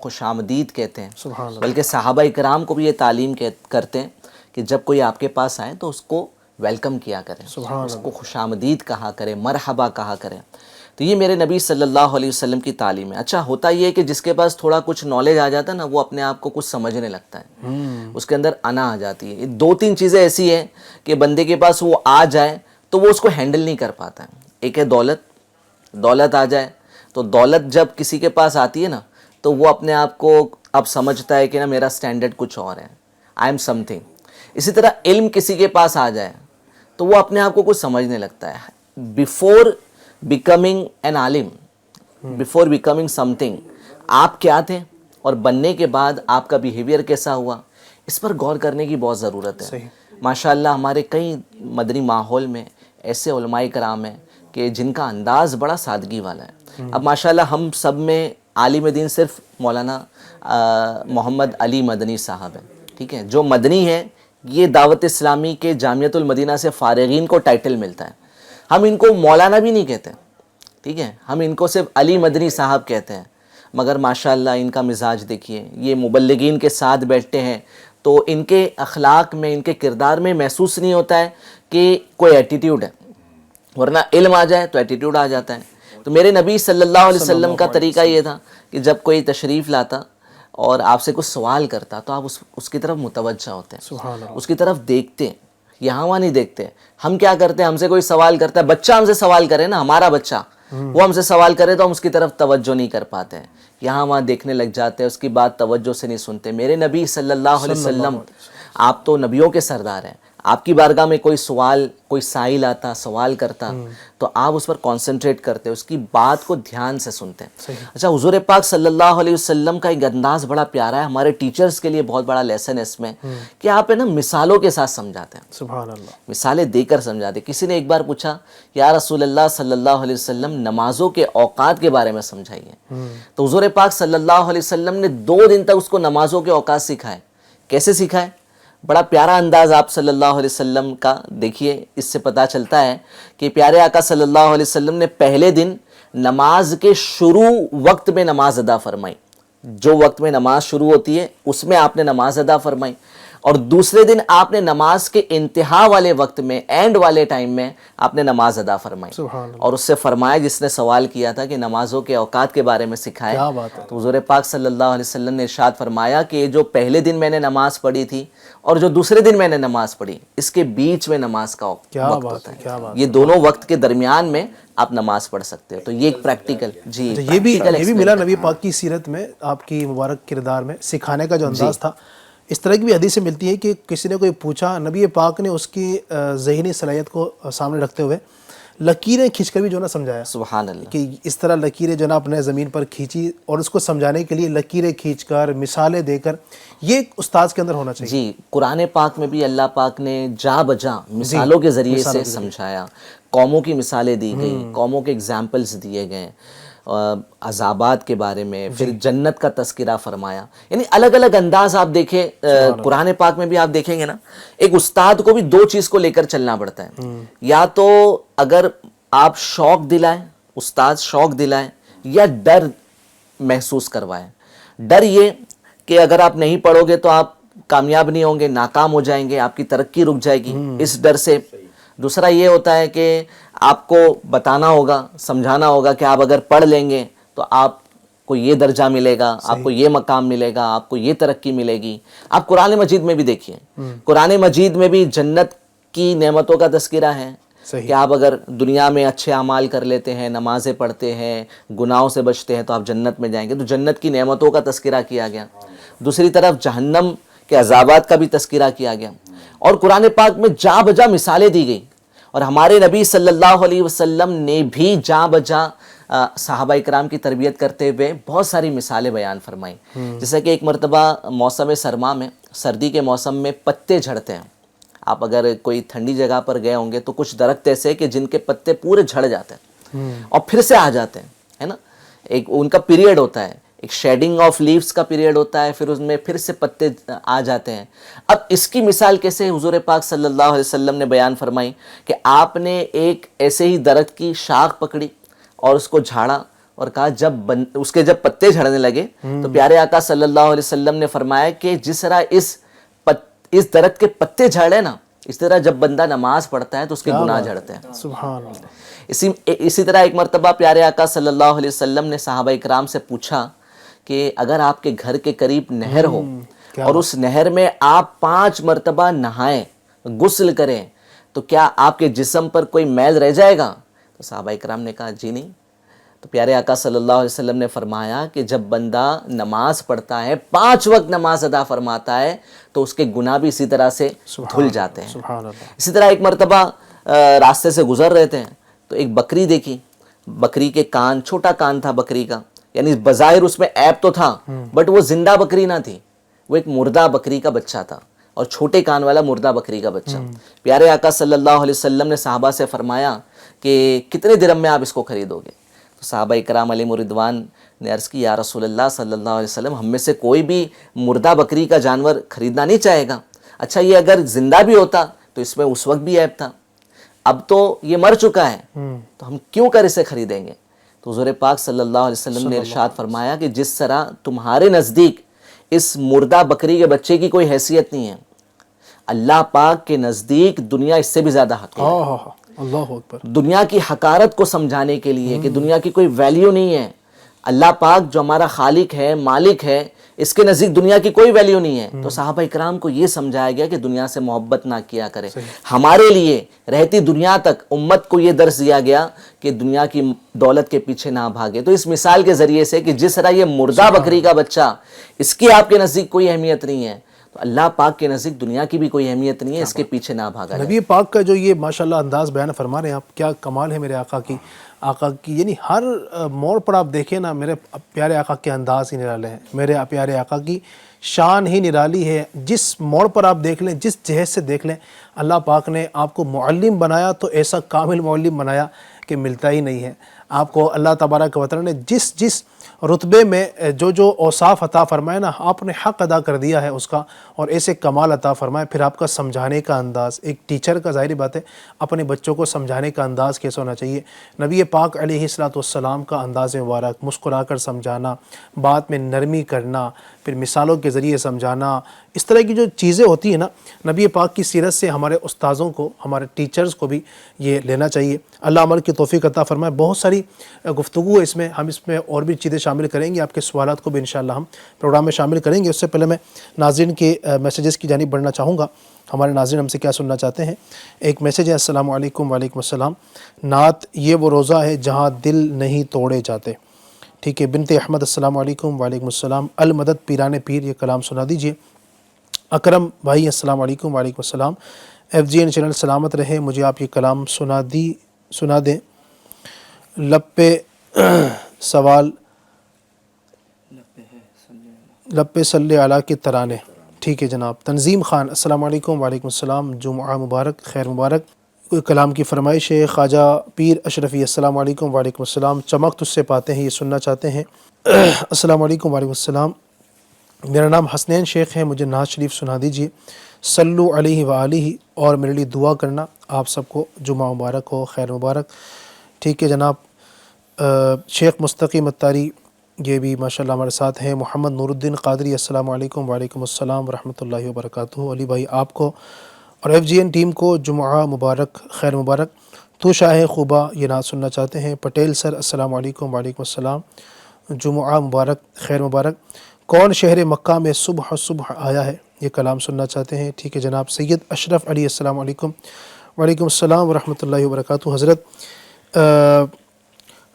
خوش آمدید کہتے ہیں، سبحان اللہ۔ بلکہ صحابہ اکرام کو بھی یہ تعلیم کرتے ہیں کہ جب کوئی آپ کے پاس آئے تو اس کو ویلکم کیا کریں، سبحان اس کو خوش آمدید کہا کریں، مرحبا کہا کریں۔ تو یہ میرے نبی صلی اللہ علیہ وسلم کی تعلیم ہے۔ اچھا ہوتا یہ ہے کہ جس کے پاس تھوڑا کچھ نالج آ جاتا ہے نا، وہ اپنے آپ کو کچھ سمجھنے لگتا ہے، اس کے اندر انا آ جاتی ہے۔ یہ 2-3 چیزیں ایسی ہیں کہ بندے کے پاس وہ آ جائے تو وہ اس کو ہینڈل نہیں کر پاتا ہے۔ ایک ہے دولت آ جائے تو دولت جب کسی کے پاس آتی ہے نا تو وہ اپنے آپ کو اب سمجھتا ہے کہ نا میرا سٹینڈرڈ کچھ اور ہے، آئی ایم سم تھنگ۔ اسی طرح علم کسی کے پاس آ جائے تو وہ اپنے آپ کو کچھ سمجھنے لگتا ہے۔ Before becoming an Alam, before becoming some thing, آپ کیا تھے اور بننے کے بعد آپ کا بیہیویئر کیسا ہوا، اس پر غور کرنے کی بہت ضرورت ہے۔ ماشاءاللہ ہمارے کئی مدنی ماحول میں ایسے علماء کرام ہیں کہ جن کا انداز بڑا سادگی والا ہے۔ اب ماشاءاللہ ہم سب میں عالم دین صرف مولانا محمد علی مدنی صاحب ہیں، ٹھیک ہے، جو مدنی ہیں، یہ دعوت اسلامی کے جامعۃ المدینہ سے فارغین کو ٹائٹل ملتا ہے۔ ہم ان کو مولانا بھی نہیں کہتے، ٹھیک ہے، ہم ان کو صرف علی مدنی صاحب کہتے ہیں، مگر ماشاءاللہ ان کا مزاج دیکھیے، یہ مبلغین کے ساتھ بیٹھتے ہیں تو ان کے اخلاق میں، ان کے کردار میں محسوس نہیں ہوتا ہے کہ کوئی ایٹیٹیوڈ ہے، ورنہ علم آ جائے تو ایٹیٹیوڈ آ جاتا ہے۔ تو میرے نبی صلی اللہ علیہ وسلم کا طریقہ یہ تھا کہ جب کوئی تشریف لاتا اور آپ سے کچھ سوال کرتا تو آپ اس کی طرف متوجہ ہوتے ہیں، اس کی طرف دیکھتے ہیں، یہاں وہاں نہیں دیکھتے۔ ہم کیا کرتے ہیں، ہم سے کوئی سوال کرتا ہے، بچہ ہم سے سوال کرے نا، ہمارا بچہ وہ ہم سے سوال کرے تو ہم اس کی طرف توجہ نہیں کر پاتے ہیں، یہاں وہاں دیکھنے لگ جاتے ہیں، اس کی بات توجہ سے نہیں سنتے۔ میرے نبی صلی اللہ علیہ وسلم، آپ تو نبیوں کے سردار ہیں، آپ کی بارگاہ میں کوئی سوال، کوئی سائل آتا، سوال کرتا تو آپ اس پر کانسنٹریٹ کرتے، اس کی بات کو دھیان سے سنتے ہیں۔ اچھا، حضور پاک صلی اللہ علیہ وسلم کا ایک انداز بڑا پیارا ہے، ہمارے ٹیچرز کے لیے بہت بڑا لیسن ہے اس میں، کہ آپ نا مثالوں کے ساتھ سمجھاتے ہیں، سبحان اللہ، مثالیں دے کر سمجھاتے ہیں۔ کسی نے ایک بار پوچھا، یا رسول اللہ صلی اللہ علیہ وسلم نمازوں کے اوقات کے بارے میں سمجھائیے، تو حضور پاک صلی اللہ علیہ وسلم نے 2 دن تک اس کو نمازوں کے اوقات سکھائے۔ کیسے سکھائے؟ بڑا پیارا انداز آپ صلی اللہ علیہ وسلم کا دیکھیے، اس سے پتہ چلتا ہے کہ پیارے آقا صلی اللہ علیہ وسلم نے پہلے دن نماز کے شروع وقت میں نماز ادا فرمائی، جو وقت میں نماز شروع ہوتی ہے اس میں آپ نے نماز ادا فرمائی، اور دوسرے دن آپ نے نماز کے انتہا والے وقت میں، اینڈ والے ٹائم میں آپ نے نماز ادا فرمائی، اور اس سے فرمایا، جس نے سوال کیا تھا کہ نمازوں کے اوقات کے بارے میں سکھائے، تو حضور پاک صلی اللہ علیہ وسلم نے ارشاد فرمایا کہ جو پہلے دن میں نے نماز پڑھی تھی اور جو دوسرے دن میں نے نماز پڑھی، اس کے بیچ میں نماز کا وقت ہوتا ہے، یہ دونوں وقت کے درمیان میں آپ نماز پڑھ سکتے ہو۔ تو یہ ایک پریکٹیکل، جی یہ بھی ملا نبی پاک کی سیرت میں، آپ کی مبارک کردار میں سکھانے کا جو انداز تھا۔ اس طرح کی بھی حدیثیں ملتی ہیں کہ کسی نے کوئی پوچھا، نبی پاک نے اس کی ذہنی صلاحیت کو سامنے رکھتے ہوئے لکیریں کھینچ کر بھی جو نا سمجھایا، سبحان اللہ، کہ اس طرح لکیریں جو نا اپنے زمین پر کھینچی، اور اس کو سمجھانے کے لیے لکیریں کھینچ کر، مثالیں دے کر، یہ ایک استاذ کے اندر ہونا چاہیے۔ جی، قرآن پاک میں بھی اللہ پاک نے جا بجا مثالوں کے ذریعے سے سمجھایا، قوموں کی مثالیں دی گئیں، قوموں کے اگزامپلز دیے گئے، عذابات کے بارے میں، پھر جنت کا تذکرہ فرمایا، یعنی الگ الگ انداز آپ دیکھیں قرآن پاک میں بھی آپ دیکھیں گے نا، ایک استاد کو بھی 2 چیز کو لے کر چلنا پڑتا ہے، یا تو اگر آپ شوق دلائیں، استاد شوق دلائیں، یا ڈر محسوس کروائیں۔ ڈر یہ کہ اگر آپ نہیں پڑھو گے تو آپ کامیاب نہیں ہوں گے، ناکام ہو جائیں گے، آپ کی ترقی رک جائے گی، اس ڈر سے۔ دوسرا یہ ہوتا ہے کہ آپ کو بتانا ہوگا، سمجھانا ہوگا کہ آپ اگر پڑھ لیں گے تو آپ کو یہ درجہ ملے گا، آپ کو یہ مقام ملے گا، آپ کو یہ ترقی ملے گی۔ آپ قرآن مجید میں بھی دیکھیے، قرآن مجید میں بھی جنت کی نعمتوں کا تذکرہ ہے کہ آپ اگر دنیا میں اچھے اعمال کر لیتے ہیں، نمازیں پڑھتے ہیں، گناہوں سے بچتے ہیں تو آپ جنت میں جائیں گے، تو جنت کی نعمتوں کا تذکرہ کیا گیا۔ دوسری طرف جہنم کے عذابات کا بھی تذکرہ کیا گیا، اور قرآن پاک میں جا بجا مثالیں دی گئی، اور ہمارے نبی صلی اللہ علیہ وسلم نے بھی جا بجا صحابہ اکرام کی تربیت کرتے ہوئے بہت ساری مثالیں بیان فرمائیں۔ جیسا کہ ایک مرتبہ موسم سرما میں، سردی کے موسم میں پتے جھڑتے ہیں، آپ اگر کوئی ٹھنڈی جگہ پر گئے ہوں گے تو کچھ درخت ایسے کہ جن کے پتے پورے جھڑ جاتے ہیں اور پھر سے آ جاتے ہیں، ہے نا، ایک ان کا پیریڈ ہوتا ہے، ایک شیڈنگ آف لیوز کا پیریڈ ہوتا ہے، پھر اس میں پھر سے پتے آ جاتے ہیں۔ اب اس کی مثال کیسے حضور پاک صلی اللہ علیہ وسلم نے بیان فرمائی کہ آپ نے ایک ایسے ہی درخت کی شاخ پکڑی اور اس کو جھاڑا، اور کہا اس کے جب پتے جھڑنے لگے تو پیارے آقا صلی اللہ علیہ وسلم نے فرمایا کہ جس طرح اس درخت کے پتے جھڑے نا، اس طرح جب بندہ نماز پڑھتا ہے تو اس کے گناہ جھڑتے ہیں. سبحان اللہ. اسی طرح ایک مرتبہ پیارے آقا صلی اللہ علیہ وسلم نے صحابہ اکرام سے پوچھا کہ اگر آپ کے گھر کے قریب نہر ہو اور اس نہر میں آپ 5 مرتبہ نہائیں، غسل کریں، تو کیا آپ کے جسم پر کوئی میل رہ جائے گا؟ تو صحابہ اکرام نے کہا جی نہیں. تو پیارے آقا صلی اللہ علیہ وسلم نے فرمایا کہ جب بندہ نماز پڑھتا ہے، 5 وقت نماز ادا فرماتا ہے، تو اس کے گناہ بھی اسی طرح سے دھل جاتے ہیں. سبحان اللہ. اسی طرح ایک مرتبہ راستے سے گزر رہے تھے تو ایک بکری دیکھی. بکری کے کان، چھوٹا کان تھا بکری کا، یعنی بظاہر اس میں عیب تو تھا بٹ وہ زندہ بکری نہ تھی، وہ ایک مردہ بکری کا بچہ تھا، اور چھوٹے کان والا مردہ بکری کا بچہ. پیارے آقا صلی اللہ علیہ وسلم نے صحابہ سے فرمایا کہ کتنے درہم میں آپ اس کو خریدو گے؟ تو صحابہ اکرام علیہم رضوان نے عرض کی یا رسول اللہ صلی اللہ علیہ وسلم، ہم میں سے کوئی بھی مردہ بکری کا جانور خریدنا نہیں چاہے گا. اچھا یہ اگر زندہ بھی ہوتا تو اس میں اس وقت بھی عیب تھا، اب تو یہ مر چکا ہے تو ہم کیوں کر اسے خریدیں گے؟ تو حضور پاک صلی اللہ علیہ وسلم نے ارشاد فرمایا کہ جس طرح تمہارے نزدیک اس مردہ بکری کے بچے کی کوئی حیثیت نہیں ہے، اللہ پاک کے نزدیک دنیا اس سے بھی زیادہ حقیر ہے. اللہ اکبر. دنیا کی حقارت کو سمجھانے کے لیے کہ دنیا کی کوئی ویلیو نہیں ہے. اللہ پاک جو ہمارا خالق ہے، مالک ہے، اس کے نزدیک دنیا کی کوئی ویلیو نہیں ہے. تو صحابہ اکرام کو یہ سمجھایا گیا کہ دنیا سے محبت نہ کیا کرے. ہمارے لیے رہتی دنیا تک امت کو یہ درس دیا گیا کہ دنیا کی دولت کے پیچھے نہ بھاگے. تو اس مثال کے ذریعے سے کہ جس طرح یہ مردہ بکری کا بچہ، اس کی آپ کے نزدیک کوئی اہمیت نہیں ہے، تو اللہ پاک کے نزدیک دنیا کی بھی کوئی اہمیت نہیں ہے، اس کے پیچھے نہ بھاگا. نبی پاک کا جو یہ ماشاءاللہ انداز بیان فرما رہے ہیں آپ، کیا کمال ہے میرے آقا کی. یعنی ہر موڑ پر آپ دیکھیں نا، میرے پیارے آقا کے انداز ہی نرالے ہیں، میرے پیارے آقا کی شان ہی نرالی ہے. جس موڑ پر آپ دیکھ لیں، جس جہت سے دیکھ لیں، اللہ پاک نے آپ کو معلم بنایا تو ایسا کامل معلم بنایا کہ ملتا ہی نہیں ہے. آپ کو اللہ تبارک و تعالی نے جس رتبے میں جو اوصاف عطا فرمائے نا، آپ نے حق ادا کر دیا ہے اس کا، اور ایسے کمال عطا فرمائے. پھر آپ کا سمجھانے کا انداز، ایک ٹیچر کا ظاہری بات ہے اپنے بچوں کو سمجھانے کا انداز کیسا ہونا چاہیے. نبی پاک علیہ الصلوۃ والسلام کا انداز مبارک، مسکرا کر سمجھانا، بات میں نرمی کرنا، پھر مثالوں کے ذریعے سمجھانا، اس طرح کی جو چیزیں ہوتی ہیں نا، نبی پاک کی سیرت سے ہمارے استاذوں کو، ہمارے ٹیچرز کو بھی یہ لینا چاہیے. اللہ عمل کی توفیق عطا فرمائے. بہت ساری گفتگو ہے اس میں، ہم اس میں اور بھی چیزیں شامل کریں گے. آپ کے سوالات کو بھی انشاءاللہ ہم پروگرام میں شامل کریں گے. اس سے پہلے میں ناظرین کے میسیجز کی جانب بڑھنا چاہوں گا. ہمارے ناظرین ہم سے کیا سننا چاہتے ہیں. ایک میسیج ہے، السلام علیکم. وعلیکم السلام. نعت یہ وہ روزہ ہے جہاں دل نہیں توڑے جاتے. ٹھیک ہے. بنت احمد، السلام علیکم. وعلیکم السلام. المدد پیران پیر، یہ کلام سنا دیجئے. اکرم بھائی، السلام علیکم. وعلیکم السلام. FGN چینل سلامت رہے، مجھے آپ یہ کلام سنا دیں. لب پہ سوال، لب پہ صلی علی کے ترانے. ٹھیک ہے جناب. تنظیم خان، السلام علیکم. وعلیکم السلام. جمعہ مبارک، خیر مبارک. کوئی کلام کی فرمائش ہے. خواجہ پیر اشرفی، السلام علیکم. وعلیکم السلام. چمک تجھ سے پاتے ہیں، یہ سننا چاہتے ہیں. السلام علیکم. وعلیکم السلام. میرا نام حسنین شیخ ہے، مجھے نعت شریف سنا دیجیے. صلو علیہ وآلہ، اور میرے لیے دعا کرنا. آپ سب کو جمعہ مبارک ہو، خیر مبارک. ٹھیک ہے جناب. شیخ مستقیم اتاری، یہ بھی ماشاءاللہ ہمارے ساتھ ہیں. محمد نور الدین قادری، السلام علیکم. وعلیکم السلام ورحمۃ اللہ وبرکاتہ. علی بھائی آپ کو اور FGN ٹیم کو جمعہ مبارک، خیر مبارک. تو شاہ خوبہ، یہ نعت سننا چاہتے ہیں. پٹیل سر، السلام علیکم. وعلیکم السلام. جمعہ مبارک، خیر مبارک. کون شہر مکہ میں صبح صبح آیا ہے، یہ کلام سننا چاہتے ہیں. ٹھیک ہے جناب. سید اشرف علی، السلام علیکم. وعلیکم السلام ورحمۃ اللہ وبرکاتہ. حضرت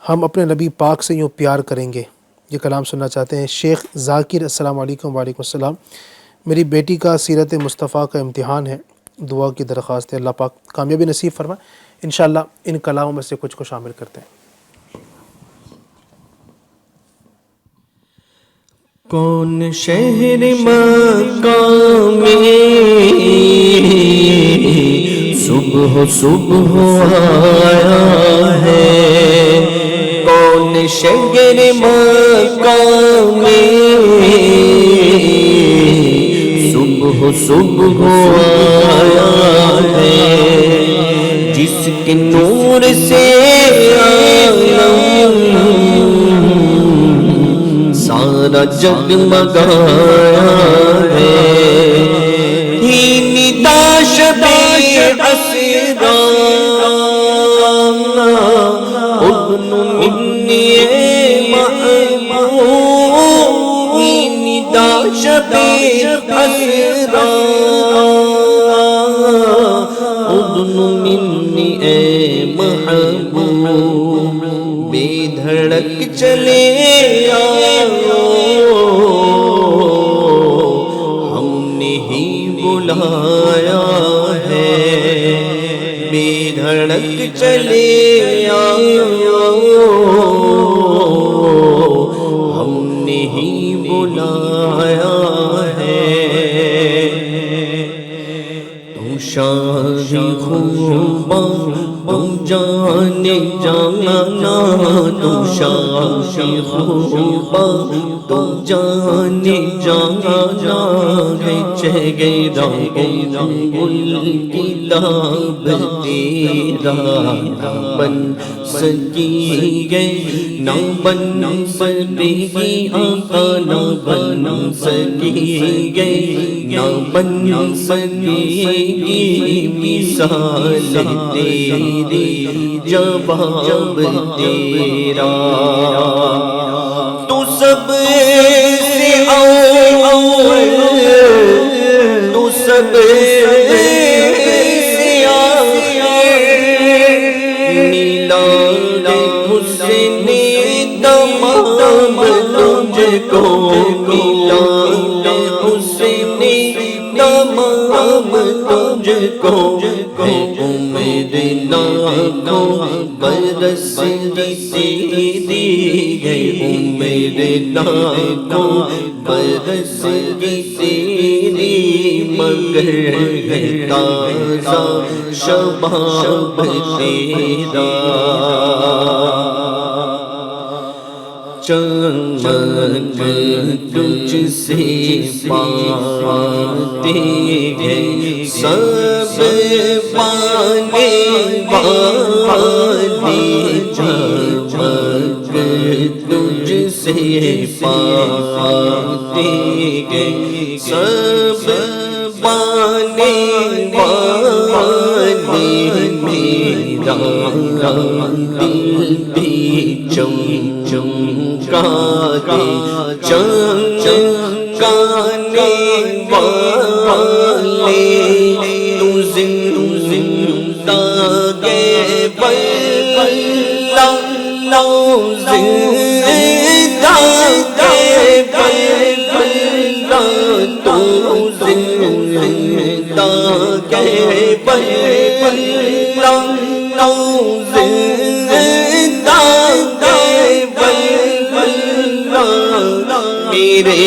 ہم اپنے نبی پاک سے یوں پیار کریں گے، یہ کلام سننا چاہتے ہیں. شیخ ذاکر، السلام علیکم. وعلیکم السلام. میری بیٹی کا سیرت مصطفیٰ کا امتحان ہے، دعا کی درخواست ہے. اللہ پاک کامیابی نصیب فرمائے. انشاءاللہ ان کلاموں میں سے کچھ کو شامل کرتے ہیں. کون شہر مکہ میں صبح صبح آیا ہے، کون شہر مکہ میں صبح صبح آیا ہے، جس کے نور سے عالم سارا جگمگایا ہے ہی ندا شب اسرا ابن منی محبوب ہی ندا شب اسرا ابن منی اے محبوب بے دھڑک چلے آؤ ہم نے ہی بلایا ہے بے دھڑک چلے آؤ ہم نے ہی بلایا ہے تو شاہی خوباں تم جانے جانا تو شاہی خوباں تم جانے جانا ہے چہرہ گل کتاب تیرا بن سکی گئی نہ بن سکے گی آقا نہ بن سکی گئی نہ بن سکے گی مثال تیری جواب تیرا تو سب سے اول تو سب سے آخر میلاد حسین تمام تجھ کو میلاد حسین تمام تجھ کو امید لاکھوں برس تیری گئی امید لاکھوں برس تیری مگر ہے تازہ شباب تیرا چمک تجھ سے پاتے ہیں سب پانے والی چمک تجھ سے پاتے ہیں سب پانے والی میرا دل بھی چمکاتے چمکانے والے تو زندہ گے بلا زندہ گے بلا تو زندہ گے بلا میرے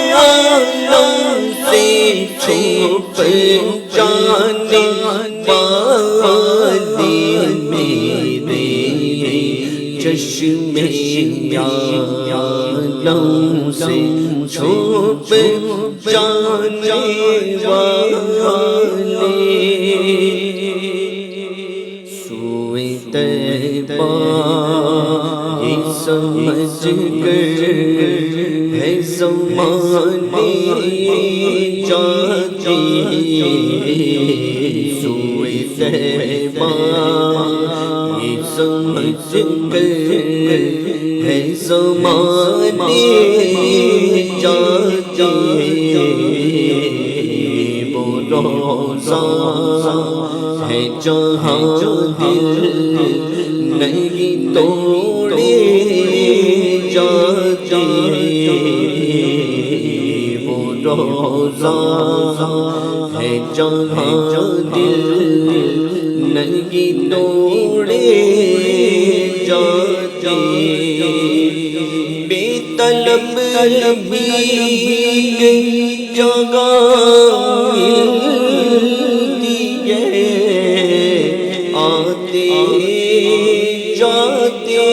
عالم سے چھپ جانے والی میرے چشمے عالم سے چھپ جانے والی سوئے طیبہ یہ سمجھ کر ہے زمانے جاتے سوئے طیبہ یہ سمجھ کر ہے زمانے جاتے وہ روزہ ہے جہاں دل نہیں توڑے جاتے وہ روزہ ہے جہاں دل نہیں توڑے جاتے بے طلب بھی جگہ ملتی ہے آتے جاتے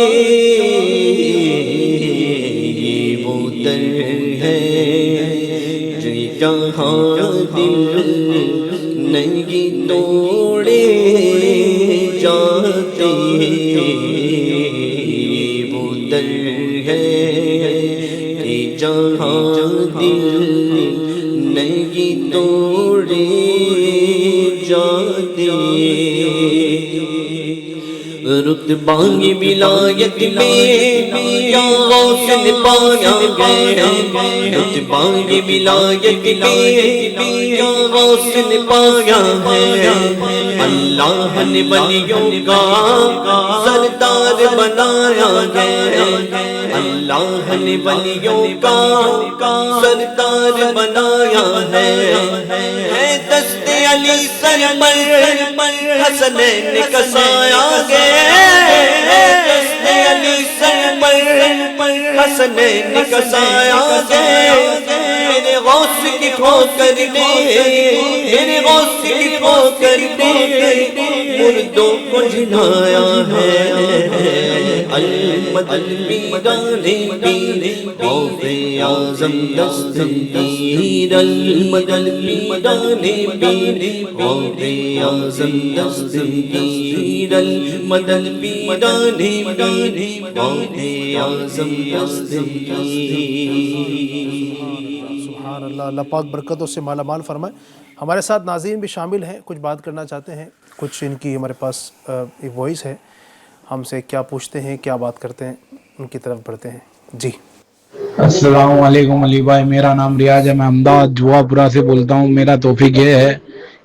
یہ وہ در ہے جہاں دل نہیں توڑے جاتے وہ در ہے کہ جہاں دل نہیں توڑے جاتے رتبہ ولایت میں کیا غوث نے پایا ہے رتبہ ولایت میں کیا غوث نے پایا ہے اللہ نے ولیوں کا سردار بنایا ہے اللہ نے ولیوں کا سردار بنایا ہے دست علی سر پر حسنین کا سایہ گئے دست علی سر پر حسنین کا سایہ گئے میرے غوث کی ٹھوکر نے میرے غوث کی ٹھوکر نے مردوں کو جلایا ہے المدد پیرانے پیر غوث اعظم دستگیر المدد پیرانے پیر غوث اعظم دستگیر المدد پیرانے پیر غوث اعظم دستگیر. سبحان اللہ. اللہ پاک برکتوں سے مالا مال فرمائے. ہمارے ساتھ ناظرین بھی شامل ہیں, کچھ بات کرنا چاہتے ہیں, کچھ ان کی ہمارے پاس ایک وائس ہے, ہم سے کیا پوچھتے ہیں کیا بات کرتے ہیں ان کی طرف بڑھتے ہیں. جی السلام علیکم علی بھائی, میرا نام ریاض ہے, میں احمدآباد جوا پورا سے بولتا ہوں. میرا توفیق یہ ہے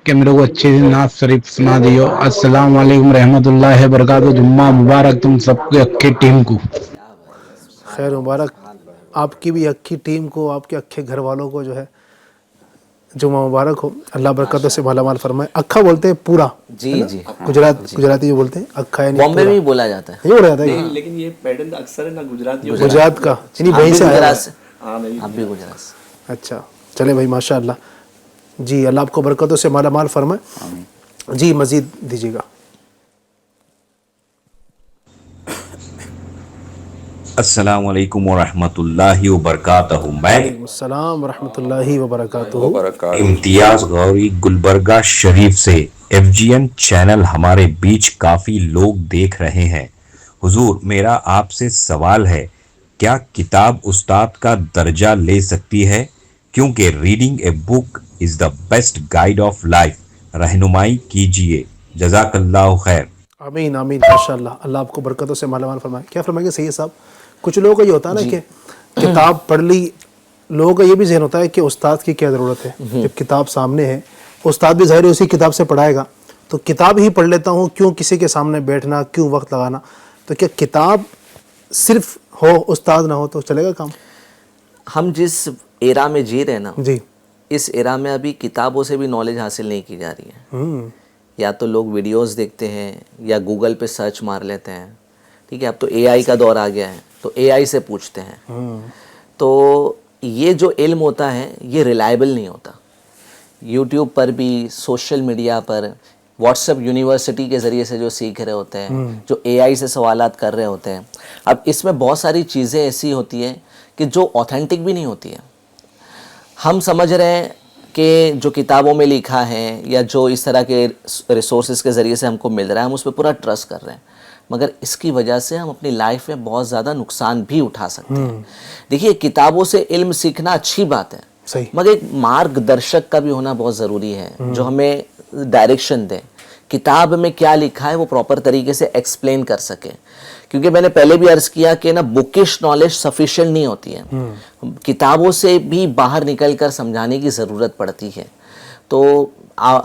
کہ میرے کو اچھی نعت شریف سنا دیو. السلام علیکم رحمۃ اللہ وبرکاتہ. جمعہ مبارک تم سب کے اکھی ٹیم کو. خیر مبارک آپ کی بھی اکھی ٹیم کو, آپ کے اکھے گھر والوں کو جو ہے جمعہ مبارک ہو. اللہ برکتوں سے مالا مال فرمائے. اکھا بولتے ہیں پورا, جی جی, گجراتی جو بولتے ہیں اکھا یعنی بامبے میں بھی بولا جاتا ہے, یہ بولا جاتا ہے لیکن یہ پیٹرن اکثر ہے نا گجراتی گجرات کا, یعنی وہیں سے آیا ہے. آپ بھی گجرات سے. اچھا چلے بھائی ماشاء اللہ. جی اللہ آپ کو برکتوں سے مالا مال فرمائے. جی مزید دیجیے گا. السلام علیکم ورحمۃ اللہ وبرکاتہ. میں السلام ورحمۃ اللہ وبرکاتہ. امتیاز غوری گلبرگہ شریف سے. FGN چینل ہمارے بیچ کافی لوگ دیکھ رہے ہیں. حضور میرا آپ سے سوال ہے, کیا کتاب استاد کا درجہ لے سکتی ہے؟ کیونکہ reading a book is the best guide of life. رہنمائی کیجیے, جزاک اللہ خیر. آمین آمین ماشاء اللہ. اللہ آپ کو برکتوں سے مالا مال فرمائے. کیا فرمائیں گے سید صاحب, کچھ لوگوں کا یہ ہوتا ہے نا کہ کتاب پڑھ لی, لوگوں کا یہ بھی ذہن ہوتا ہے کہ استاد کی کیا ضرورت ہے, جب کتاب سامنے ہے استاد بھی ظاہر اسی کتاب سے پڑھائے گا, تو کتاب ہی پڑھ لیتا ہوں, کیوں کسی کے سامنے بیٹھنا, کیوں وقت لگانا. تو کیا کتاب صرف ہو استاد نہ ہو تو چلے گا کام؟ ہم جس ایرا میں جی رہے ہیں نا, جی اس ایرا میں ابھی کتابوں سے بھی نالج حاصل نہیں کی جا رہی ہے. یا تو لوگ ویڈیوز دیکھتے ہیں یا گوگل پہ سرچ مار لیتے ہیں. ٹھیک ہے, اب تو AI کا دور آ گیا ہے, تو AI سے پوچھتے ہیں. تو یہ جو علم ہوتا ہے یہ ریلائبل نہیں ہوتا. یوٹیوب پر بھی, سوشل میڈیا پر, واٹس ایپ یونیورسٹی کے ذریعے سے جو سیکھ رہے ہوتے ہیں, جو AI سے سوالات کر رہے ہوتے ہیں, اب اس میں بہت ساری چیزیں ایسی ہوتی ہیں کہ جو اوتھینٹک بھی نہیں ہوتی ہیں. ہم سمجھ رہے ہیں کہ جو کتابوں میں لکھا ہے یا جو اس طرح کے ریسورسز کے ذریعے سے ہم کو مل رہا ہے, ہم اس پہ پورا ٹرسٹ کر رہے ہیں, مگر اس کی وجہ سے ہم اپنی لائف میں بہت زیادہ نقصان بھی اٹھا سکتے ہیں. دیکھیے کتابوں سے علم سیکھنا اچھی بات ہے, مگر ایک مارگ درشک کا بھی ہونا بہت ضروری ہے جو ہمیں ڈائریکشن دے. کتاب میں کیا لکھا ہے وہ پراپر طریقے سے ایکسپلین کر سکے. کیونکہ میں نے پہلے بھی عرض کیا کہ نا بکش نالج سفیشینٹ نہیں ہوتی ہے, کتابوں سے بھی باہر نکل کر سمجھانے کی ضرورت پڑتی ہے. تو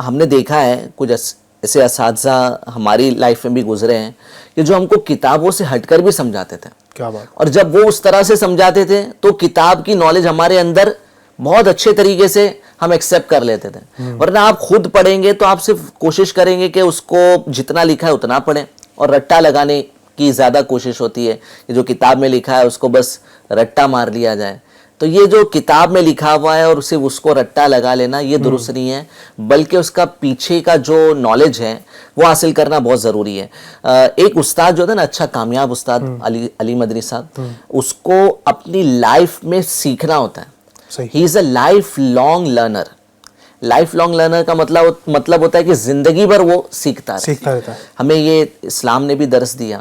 ہم نے دیکھا ہے کچھ ایسے اساتذہ ہماری لائف میں بھی گزرے ہیں کہ جو ہم کو کتابوں سے ہٹ کر بھی سمجھاتے تھے. کیا بات. اور جب وہ اس طرح سے سمجھاتے تھے تو کتاب کی نالج ہمارے اندر بہت اچھے طریقے سے ہم ایکسیپٹ کر لیتے تھے. ورنہ آپ خود پڑھیں گے تو آپ صرف کوشش کریں گے کہ اس کو جتنا لکھا ہے اتنا پڑھیں, اور رٹا لگانے کی زیادہ کوشش ہوتی ہے کہ جو کتاب میں لکھا ہے اس کو بس رٹا مار لیا جائے. تو یہ جو کتاب میں لکھا ہوا ہے اور صرف اس کو رٹا لگا لینا یہ درست نہیں ہے, بلکہ اس کا پیچھے کا جو نالج ہے وہ حاصل کرنا بہت ضروری ہے. ایک استاد جو تھا نا, اچھا کامیاب استاد علی مدنی صاحب, اس کو اپنی لائف میں سیکھنا ہوتا ہے. He is a lifelong learner. Lifelong learner کا مطلب ہوتا ہے کہ زندگی بھر وہ سیکھتا رہتا ہے. ہمیں یہ اسلام نے بھی درس دیا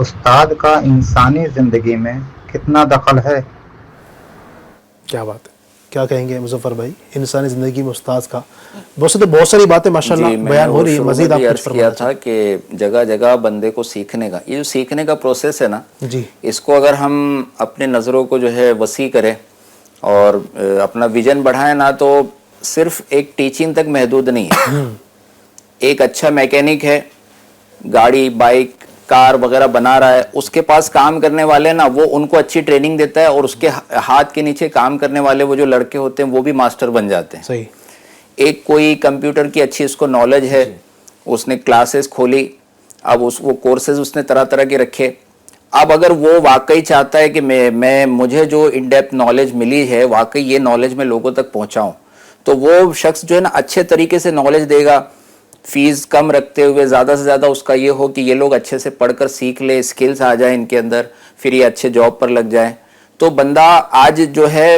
استاد کا انسانی زندگی میں کتنا دخل ہے؟ کیا بات ہے، کیا کہیں گے مظفر بھائی انسانی زندگی میں استاد کا؟ بہت ساری باتیں ماشاءاللہ بیان ہو رہی ہے، مزید آپ کچھ کیا فرمانا تھا کہ جگہ جگہ بندے کو سیکھنے کا، یہ جو سیکھنے کا پروسیس ہے نا، جی اس کو اگر ہم اپنے نظروں کو جو ہے وسیع کریں اور اپنا ویژن بڑھائیں نا، تو صرف ایک ٹیچنگ تک محدود نہیں ہے. ایک اچھا میکینک ہے، گاڑی بائک کار وغیرہ بنا رہا ہے، اس کے پاس کام کرنے والے نا، وہ ان کو اچھی ٹریننگ دیتا ہے اور اس کے ہاتھ کے نیچے کام کرنے والے وہ جو لڑکے ہوتے ہیں وہ بھی ماسٹر بن جاتے ہیں. صحیح. ایک کوئی کمپیوٹر کی اچھی اس کو نالج ہے، اس نے کلاسز کھولی، اب وہ کورسز اس نے طرح طرح کے رکھے. اب اگر وہ واقعی چاہتا ہے کہ مجھے جو ان ڈیپتھ نالج ملی ہے واقعی یہ نالج میں لوگوں تک پہنچاؤں، تو وہ شخص جو ہے نا اچھے طریقے سے نالج دے گا، فیس کم رکھتے ہوئے زیادہ سے زیادہ اس کا یہ ہو کہ یہ لوگ اچھے سے پڑھ کر سیکھ لے، اسکلز آ جائیں ان کے اندر، پھر یہ اچھے جاب پر لگ جائیں. تو بندہ آج جو ہے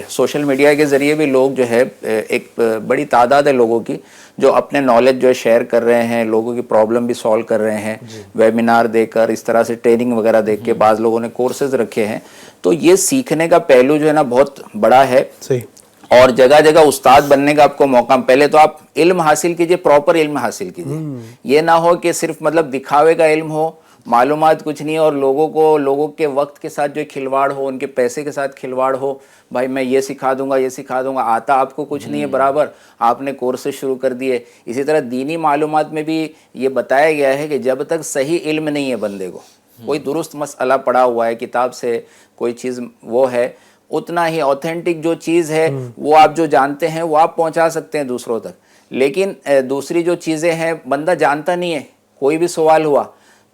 سوشل میڈیا کے ذریعے بھی لوگ جو ہے ایک بڑی تعداد ہے لوگوں کی جو اپنے نالج جو ہے شیئر کر رہے ہیں، لوگوں کی پرابلم بھی سالو کر رہے ہیں، ویبینار دے کر، اس طرح سے ٹریننگ وغیرہ دے کے، بعض لوگوں نے کورسز رکھے ہیں. تو یہ سیکھنے کا پہلو جو ہے نا بہت بڑا ہے. صحیح. اور جگہ جگہ استاد بننے کا آپ کو موقع، پہلے تو آپ علم حاصل کیجئے، پراپر علم حاصل کیجئے. یہ نہ ہو کہ صرف مطلب دکھاوے کا علم ہو، معلومات کچھ نہیں، اور لوگوں کے وقت کے ساتھ جو کھلواڑ ہو، ان کے پیسے کے ساتھ کھلواڑ ہو. بھائی میں یہ سکھا دوں گا، یہ سکھا دوں گا، آتا آپ کو کچھ نہیں ہے برابر، آپ نے کورسز شروع کر دیے. اسی طرح دینی معلومات میں بھی یہ بتایا گیا ہے کہ جب تک صحیح علم نہیں ہے بندے کو، کوئی درست مسئلہ پڑھا ہوا ہے کتاب سے، کوئی چیز وہ ہے، اتنا ہی اوتھینٹک جو چیز ہے وہ آپ جو جانتے ہیں وہ آپ پہنچا سکتے ہیں دوسروں تک. لیکن دوسری جو چیزیں ہیں بندہ جانتا نہیں ہے، کوئی بھی سوال ہوا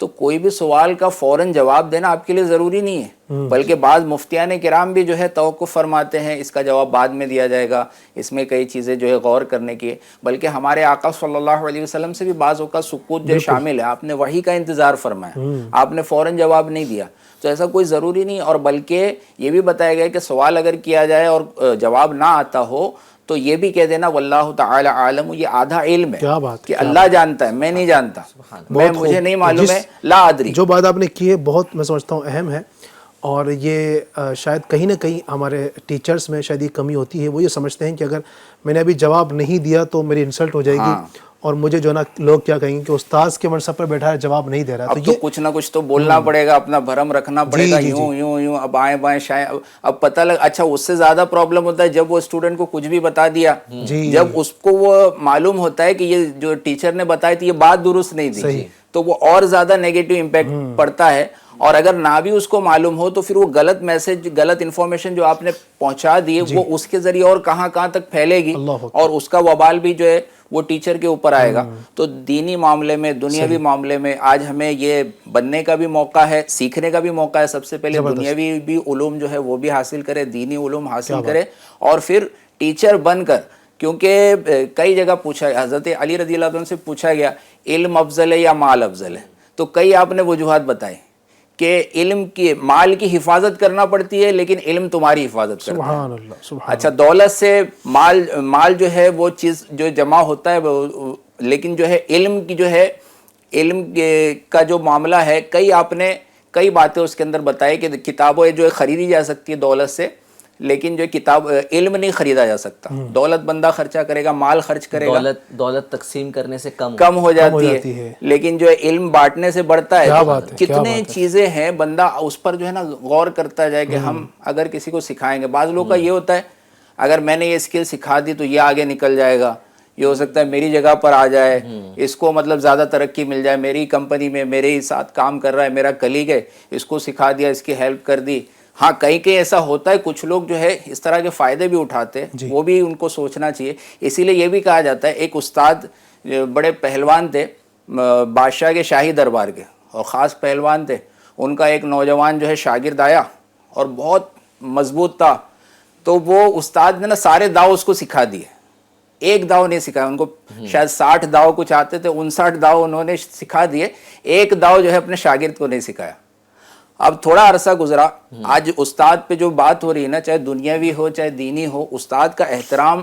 تو کوئی بھی سوال کا فوراً جواب دینا آپ کے لیے ضروری نہیں ہے، بلکہ بعض مفتیان کرام بھی جو ہے توقف فرماتے ہیں، اس کا جواب بعد میں دیا جائے گا، اس میں کئی چیزیں جو ہے غور کرنے کی. بلکہ ہمارے آقا صلی اللہ علیہ وسلم سے بھی بعض اوقات سکوت جو شامل ہے، آپ نے وحی کا انتظار فرمایا، آپ نے فوراً جواب نہیں دیا. تو ایسا کوئی ضروری نہیں. اور بلکہ یہ بھی بتایا گیا کہ سوال اگر کیا جائے اور جواب نہ آتا ہو تو یہ بھی کہہ دینا واللہ تعالی عالم، یہ آدھا علم ہے کہ اللہ جانتا ہے، میں نہیں جانتا، مجھے نہیں معلوم ہے، لا ادری. جو بات آپ نے کی ہے بہت میں سمجھتا ہوں اہم ہے، اور یہ شاید کہیں نہ کہیں ہمارے ٹیچرز میں شاید یہ کمی ہوتی ہے. وہ یہ سمجھتے ہیں کہ اگر میں نے ابھی جواب نہیں دیا تو میری انسلٹ ہو جائے گی، اور مجھے جو نا لوگ کیا کہیں گے کہ استاذ کے منصب پر بیٹھا ہے جواب نہیں دے رہا. اب تو کچھ نہ کچھ تو بولنا پڑے گا، اپنا بھرم رکھنا پڑے گا، یوں یوں یوں، اب آئیں بائیں شائیں. اب پتہ لگ، اچھا اس سے زیادہ پرابلم ہوتا ہے جب وہ اسٹوڈنٹ کو کچھ بھی بتا دیا، جب اس کو وہ معلوم ہوتا ہے کہ یہ جو ٹیچر نے بتائی تھی یہ بات درست نہیں تھی، تو وہ اور زیادہ نیگیٹو امپیکٹ پڑتا ہے. اور اگر نہ بھی اس کو معلوم ہو تو پھر وہ غلط میسج، غلط انفارمیشن جو آپ نے پہنچا دی وہ اس کے ذریعے اور کہاں تک پھیلے گی، اور اس کا وبال بھی جو ہے وہ ٹیچر کے اوپر آئے گا. تو دینی معاملے میں، دنیاوی معاملے میں آج ہمیں یہ بننے کا بھی موقع ہے، سیکھنے کا بھی موقع ہے. سب سے پہلے دنیاوی بھی علوم جو ہے وہ بھی حاصل کرے، دینی علوم حاصل کرے، اور پھر ٹیچر بن کر. کیونکہ کئی جگہ پوچھا، حضرت علی رضی اللہ عنہ سے پوچھا گیا علم افضل ہے یا مال افضل ہے، تو کئی آپ نے وجوہات بتائے کہ علم کی، مال کی حفاظت کرنا پڑتی ہے لیکن علم تمہاری حفاظت کرتا ہے. سبحان اللہ، سبحان. اچھا دولت سے مال جو ہے وہ چیز جو جمع ہوتا ہے، لیکن جو ہے علم کی جو ہے، علم کا جو معاملہ ہے، آپ نے کئی باتیں اس کے اندر بتائی کہ کتابیں جو ہے خریدی جا سکتی ہے دولت سے، لیکن جو کتاب علم نہیں خریدا جا سکتا. دولت بندہ خرچہ کرے گا، مال خرچ کرے گا، دولت تقسیم کرنے سے کم ہو جاتی ہے، لیکن جو علم بانٹنے سے بڑھتا ہے. کتنے چیزیں ہیں، بندہ اس پر جو ہے نا غور کرتا جائے کہ ہم اگر کسی کو سکھائیں گے. بعض لوگوں کا یہ ہوتا ہے اگر میں نے یہ اسکل سکھا دی تو یہ آگے نکل جائے گا، یہ ہو سکتا ہے میری جگہ پر آ جائے، اس کو مطلب زیادہ ترقی مل جائے، میری کمپنی میں میرے ساتھ کام کر رہا ہے، میرا کلیگ ہے، اس کو سکھا دیا، اس کی ہیلپ کر دی. ہاں کہیں ایسا ہوتا ہے، کچھ لوگ جو ہے اس طرح کے فائدے بھی اٹھاتے ہیں، وہ بھی ان کو سوچنا چاہیے. اسی لیے یہ بھی کہا جاتا ہے، ایک استاد بڑے پہلوان تھے بادشاہ کے شاہی دربار کے، اور خاص پہلوان تھے. ان کا ایک نوجوان جو ہے شاگرد آیا اور بہت مضبوط تھا، تو وہ استاد نے نا سارے داؤ اس کو سکھا دیے، ایک داؤ نہیں سکھایا. ان کو شاید 60 داؤ کچھ آتے تھے، 59 داؤ انہوں نے سکھا دیے، ایک داؤ جو ہے اپنے شاگرد کو نہیں سکھایا. اب تھوڑا عرصہ گزرا، آج استاد پہ جو بات ہو رہی ہے نا، چاہے دنیاوی ہو چاہے دینی ہو، استاد کا احترام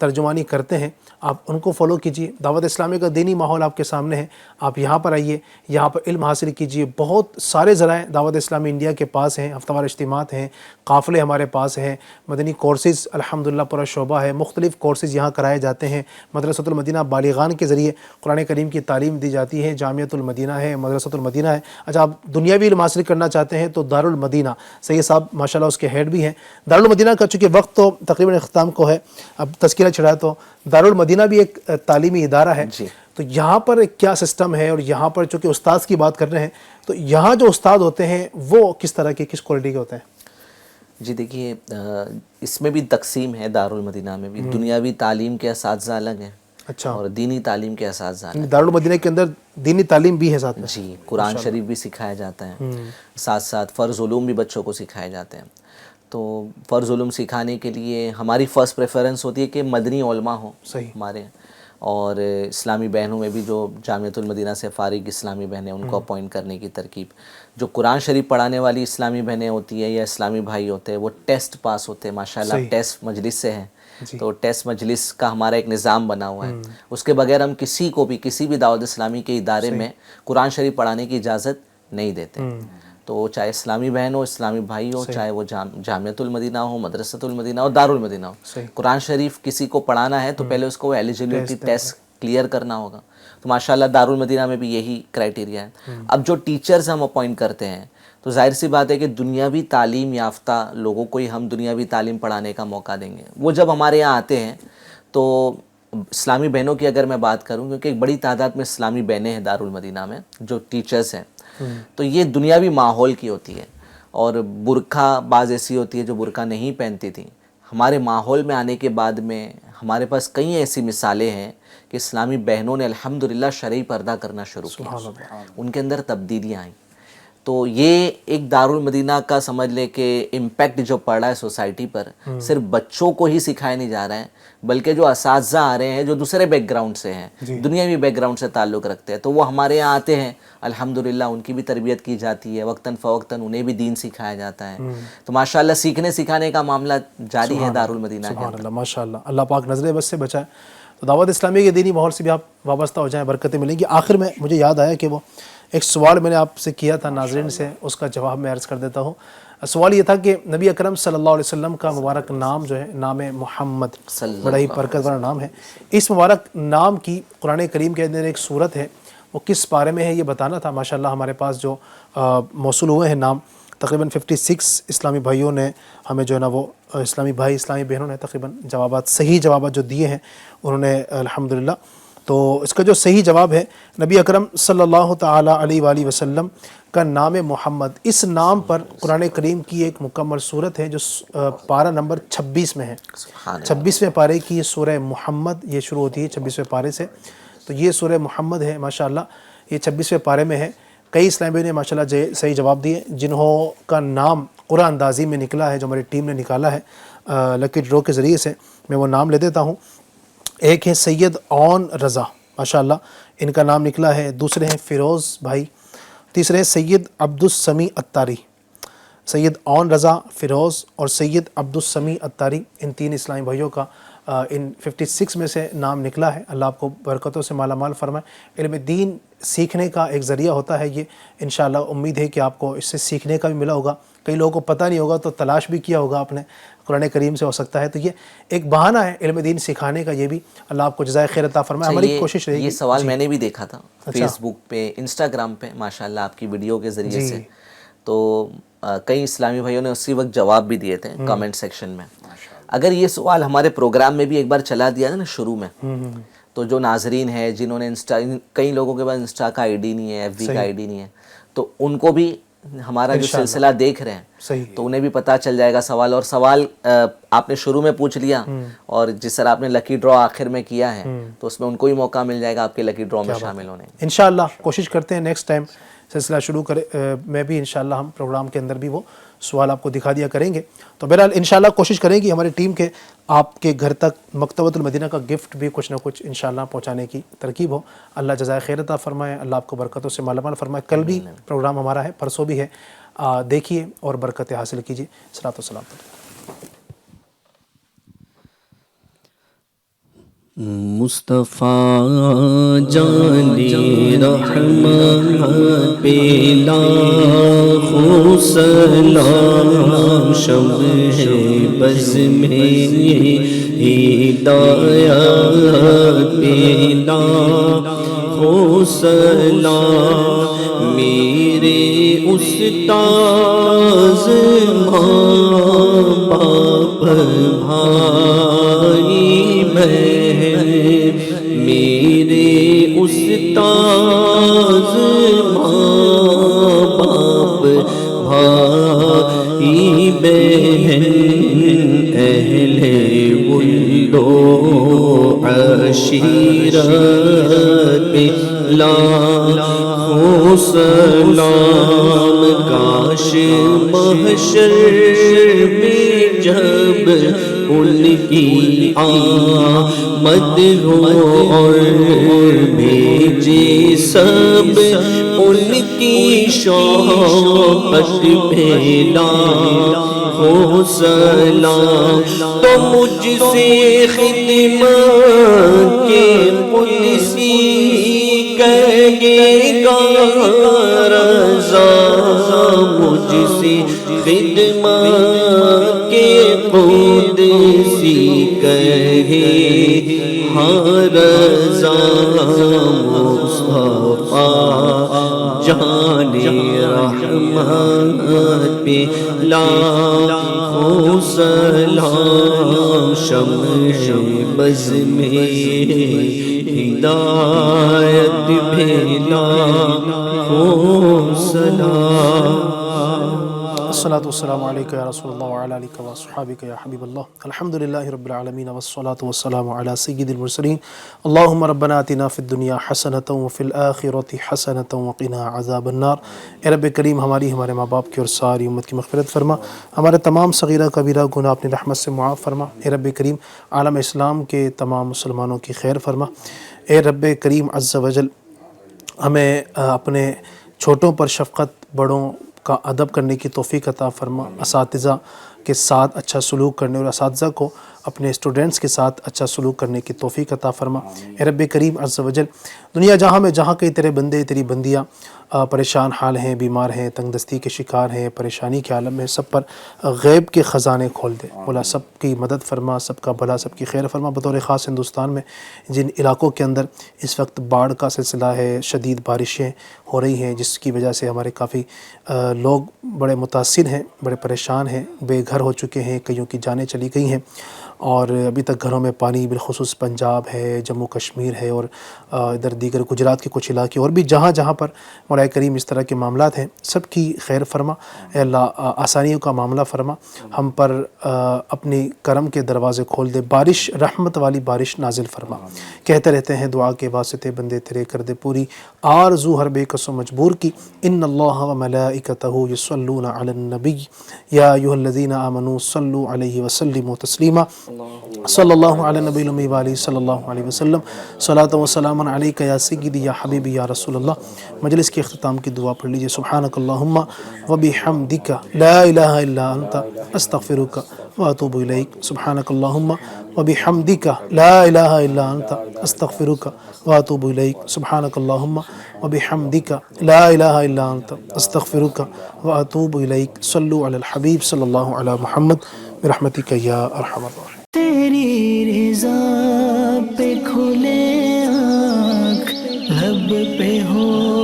ترجمانی کرتے ہیں آپ ان کو فالو کیجیے. دعوت اسلامی کا دینی ماحول آپ کے سامنے ہے, آپ یہاں پر آئیے, یہاں پر علم حاصل کیجیے. بہت سارے ذرائع دعوت اسلامی انڈیا کے پاس ہیں, ہفتہ وار اجتماعات ہیں, قافلے ہمارے پاس ہیں, مدنی کورسز الحمدللہ پورا شعبہ ہے, مختلف کورسز یہاں کرائے جاتے ہیں. مدرسۃ المدینہ بالغان کے ذریعے قرآن کریم کی تعلیم دی جاتی ہے, جامعۃ المدینہ ہے, مدرسۃ المدینہ ہے. اچھا آپ دنیاوی علم حاصل کرنا چاہتے ہیں تو دارالمدینہ, سید صاحب ماشاءاللہ اس کے ہیڈ بھی ہیں. دارالمدینہ کا چونکہ وقت تو تقریباً اختتام کو ہے, اب تذکرہ چھڑا تو دارالمدینہ بھی ایک تعلیمی ادارہ ہے. تو یہاں پر کیا سسٹم ہے, اور یہاں پر چونکہ استاذ کی بات کر رہے ہیں تو یہاں جو استاد ہوتے ہیں وہ کس طرح کے, کس کوالٹی کے ہوتے ہیں؟ جی دیکھیے اس میں بھی تقسیم ہے, دارالمدینہ میں بھی دنیاوی تعلیم کے اساتذہ الگ ہیں اچھا, اور دینی تعلیم کے اساتذہ الگ ہیں. دارالمدینہ کے اندر دینی تعلیم بھی ہے ساتھ میں؟ جی, قرآن شریف بھی سکھایا جاتا ہے, ساتھ ساتھ فرض علوم بھی بچوں کو سکھائے جاتے ہیں. تو فرض علوم سکھانے کے لیے ہماری فرسٹ پریفرنس ہوتی ہے کہ مدنی علماء ہوں ہمارے, اور اسلامی بہنوں میں بھی جو جامعۃ المدینہ سے فارغ اسلامی بہنیں ان کو اپوائنٹ کرنے کی ترکیب. جو قرآن شریف پڑھانے والی اسلامی بہنیں ہوتی ہیں یا اسلامی بھائی ہوتے ہیں وہ ٹیسٹ پاس ہوتے ہیں ماشاءاللہ, ٹیسٹ مجلس سے ہیں. تو ٹیسٹ مجلس کا ہمارا ایک نظام بنا ہوا ہے, اس کے بغیر ہم کسی کو بھی کسی بھی دعوت اسلامی کے ادارے میں قرآن شریف پڑھانے کی اجازت نہیں دیتے. تو چاہے اسلامی بہن ہو, اسلامی بھائی ہو, چاہے وہ جامعۃ المدینہ ہو, مدرسۃ المدینہ ہو, دارالمدینہ ہو, قرآن شریف کسی کو پڑھانا ہے تو پہلے اس کو ایلیجیبلٹی ٹیسٹ کلیئر کرنا ہوگا. تو ماشاءاللہ دارالمدینہ میں بھی یہی کرائٹیریا ہے. اب جو ٹیچرز ہم اپوائنٹ کرتے ہیں تو ظاہر سی بات ہے کہ دنیاوی تعلیم یافتہ لوگوں کو ہی ہم دنیاوی تعلیم پڑھانے کا موقع دیں گے. وہ جب ہمارے یہاں آتے ہیں تو اسلامی بہنوں کی اگر میں بات کروں, کیونکہ ایک بڑی تعداد میں اسلامی بہنیں ہیں دارالمدینہ میں جو ٹیچرز ہیں, تو یہ دنیاوی ماحول کی ہوتی ہے. اور برقع بعض ایسی ہوتی ہے جو برقع نہیں پہنتی تھیں. ہمارے ماحول میں آنے کے بعد میں ہمارے پاس کئی ایسی مثالیں ہیں کہ اسلامی بہنوں نے الحمدللہ شرعی پردہ کرنا شروع کیا, ان کے اندر تبدیلیاں آئیں. تو یہ ایک دارالمدینہ کا سمجھ لے کہ امپیکٹ جو پڑ رہا ہے سوسائٹی پر, صرف بچوں کو ہی سکھایا نہیں جا رہا ہے بلکہ جو اساتذہ آ رہے ہیں جو دوسرے بیک گراؤنڈ سے ہیں, دنیاوی بیک گراؤنڈ سے تعلق رکھتے ہیں, تو وہ ہمارے یہاں آتے ہیں. الحمدللہ ان کی بھی تربیت کی جاتی ہے, وقتاً فوقتاً انہیں بھی دین سکھایا جاتا ہے. تو ماشاءاللہ سیکھنے سکھانے کا معاملہ جاری ہے دارالمدینہ کے سبحان اللہ, ماشاءاللہ, اللہ پاک نظر بس سے بچائے. تو دعوت اسلامی کے دینی ماحول سے بھی آپ وابستہ ہو جائیں, برکتیں ملیں گی. آخر میں مجھے یاد آیا کہ وہ ایک سوال میں نے آپ سے کیا تھا ناظرین سے, اس کا جواب میں عرض کر دیتا ہوں. سوال یہ تھا کہ نبی اکرم صلی اللہ علیہ وسلم کا مبارک نام جو ہے نام محمد, بڑا ہی برکت والا نام ہے. اس مبارک نام کی قرآن کریم کے اندر ایک صورت ہے, وہ کس پارے میں ہے یہ بتانا تھا. ماشاءاللہ ہمارے پاس جو موصول ہوئے ہیں نام تقریباً 56 اسلامی بھائیوں نے ہمیں جو ہے نا وہ اسلامی بھائی اسلامی بہنوں نے تقریباً جوابات صحیح جوابات جو دیے ہیں انہوں نے الحمدللہ. تو اس کا جو صحیح جواب ہے نبی اکرم صلی اللہ تعالی علیہ وآلہ وسلم کا نام محمد. اس نام پر قرآن کریم کی ایک مکمل صورت ہے جو پارہ نمبر 26 میں ہے. 26ویں پارے کی یہ سورہ محمد یہ شروع ہوتی ہے 26ویں پارے سے. تو یہ سورہ محمد ہے ماشاءاللہ, یہ 26ویں پارے میں ہے. کئی اسلامی نے ماشاءاللہ صحیح جواب دیے جنہوں کا نام قرآن اندازی میں نکلا ہے, جو ہماری ٹیم نے نکالا ہے لکی ڈرو کے ذریعے سے. میں وہ نام لے دیتا ہوں. ایک ہے سید اون رضا, ماشاءاللہ ان کا نام نکلا ہے. دوسرے ہیں فیروز بھائی. تیسرے ہیں سید عبدالسمیع اتاری. سید اون رضا, فیروز اور سید عبدالسمیع اتاری, ان تین اسلامی بھائیوں کا ان 56 میں سے نام نکلا ہے. اللہ آپ کو برکتوں سے مالا مال فرمائے. علم دین سیکھنے کا ایک ذریعہ ہوتا ہے یہ, انشاءاللہ امید ہے کہ آپ کو اس سے سیکھنے کا بھی ملا ہوگا. کئی لوگوں کو پتہ نہیں ہوگا تو تلاش بھی کیا ہوگا آپ نے, قرآن کریم سے ہو سکتا ہے. تو یہ ایک بہانہ ہے علم دین سکھانے کا, یہ بھی اللہ آپ کو جزائے خیر عطا فرمائے. ہماری کوشش رہے گی. یہ سوال میں نے بھی دیکھا تھا فیس بک پہ, انسٹاگرام پہ ماشاءاللہ آپ کی ویڈیو کے ذریعے سے. تو کئی اسلامی بھائیوں نے اسی وقت جواب بھی دیے تھے کامنٹ سیکشن میں. اگر یہ سوال ہمارے پروگرام میں بھی ایک بار چلا دیا نا شروع میں, تو جو ناظرین ہیں جنہوں نے کئی لوگوں کے پاس انسٹا کا آئی ڈی نہیں ہے, ایف بی کا آئی ڈی نہیں ہے, تو ان کو بھی ہمارا جو سلسلہ دیکھ رہے ہیں تو انہیں بھی پتہ چل جائے گا سوال. اور سوال آپ نے شروع میں پوچھ لیا, اور جس طرح آپ نے لکی ڈرا آخر میں کیا ہے تو اس میں ان کو ہی موقع مل جائے گا آپ کے لکی ڈرا میں شامل ہونے. انشاءاللہ کوشش کرتے ہیں نیکسٹ ٹائم سلسلہ شروع میں بھی انشاءاللہ ہم پروگرام کے اندر بھی وہ سوال آپ کو دکھا دیا کریں گے. تو بہرحال انشاءاللہ کوشش کریں گے ہماری ٹیم کے آپ کے گھر تک مکتبۃ المدینہ کا گفٹ بھی کچھ نہ کچھ انشاءاللہ پہنچانے کی ترکیب ہو. اللہ جزائے خیر عطا فرمائے, اللہ آپ کو برکتوں سے مالا مال فرمائے. کل بھی پروگرام ہمارا ہے, پرسوں بھی ہے, دیکھیے اور برکتیں حاصل کیجیے. صلاۃ و سلام. مصطفیٰ جان رحمت پہ لاکھوں سلام، شمع بز میں ہدایت پہ لاکھوں سلام، میرے استاذ ماں باپ بھائی بہن، میرے استاذ ماں باپ بھائی بہن، اہل ولد و عشیرت پہ لاکھوں سلام، کاش محشر میں جب ان کی آمد ہو اور بھیجے سب ان کی شوقت پہ لاکھوں سلام، تو مجھ سے خدمت کے قدسی کہے گا رضا، مجھ سے خدمت کے قدسی کہے ہاں رضا، مصطفیٰ جان رحمت پہ لاکھوں سلام، شمع بز میں ہدایت پہ لاکھوں سلام۔ الصلاة والسلام علیکہ یا رسول اللہ وعلی آلہ وصحبہ یا حبیب اللہ، الحمدللہ رب العالمین والصلاة والسلام علی سید المرسلین، اللہم ربنا آتنا فی الدنیا حسنۃ وفی الآخرۃ حسنۃ وقنا عذاب النار۔ اے رب کریم ہمارے ماں باپ کی اور ساری امت کی مغفرت فرما، ہمارے تمام صغیرہ کبیرہ گناہ اپنی رحمت سے معاف فرما۔ اے رب کریم عالم اسلام کے تمام مسلمانوں کی خیر فرما۔ اے رب کریم عز وجل ہمیں اپنے چھوٹوں پر شفقت، بڑوں کا ادب کرنے کی توفیق عطا فرما، اساتذہ کے ساتھ اچھا سلوک کرنے اور اساتذہ کو اپنے اسٹوڈنٹس کے ساتھ اچھا سلوک کرنے کی توفیق عطا فرما۔ اے رب کریم عز وجل دنیا جہاں میں جہاں کئی تیرے بندے تیری بندیاں پریشان حال ہیں، بیمار ہیں، تنگ دستی کے شکار ہیں، پریشانی کے عالم میں، سب پر غیب کے خزانے کھول دے مولا، سب کی مدد فرما، سب کا بھلا، سب کی خیر فرما۔ بطور خاص ہندوستان میں جن علاقوں کے اندر اس وقت باڑھ کا سلسلہ ہے، شدید بارشیں ہو رہی ہیں، جس کی وجہ سے ہمارے کافی لوگ بڑے متاثر ہیں، بڑے پریشان ہیں، بے گھر ہو چکے ہیں، کئیوں کی جانیں چلی گئی ہیں اور ابھی تک گھروں میں پانی، بالخصوص پنجاب ہے، جموں کشمیر ہے اور ادھر دیگر گجرات کے کچھ علاقے اور بھی جہاں جہاں پر مولا کریم اس طرح کے معاملات ہیں، سب کی خیر فرما۔ اے اللہ آسانیوں کا معاملہ فرما، ہم پر اپنی کرم کے دروازے کھول دے، بارش، رحمت والی بارش نازل فرما۔ کہتے رہتے ہیں دعا کے واسطے بندے تیرے کر دے پوری آرزو ہر بے کس و مجبور کی، ان اللہ و ملائکتہ یصلون علی النبی یا ایھا الذین آمنوا صلوا علیہ وسلموا تسلیما، صلی اللہ علی نبی الامی وآلہ صلی اللہ علیہ وسلم، صلاۃ و سلام علیک یا سیدی یا حبیبی یا رسول اللہ۔ مجلس کے اختتام کی دعا پڑھ لیجئے، سبحانک اللہم و بحمدک لا الہ الا انت استغفرک و اتوب الیک، سبحانک اللہم و بحمدک لا الہ الا انت استغفرک و اتوب الیک، سبحانک اللہم و بحمدک لا الہ الا انت استغفرک و اتوب الیک۔ صلو علی الحبیب صلی اللہ علی محمد برحمتک یا ارحم الراحمین۔ تیری رضا پہ کھلے آنکھ، لب پہ ہو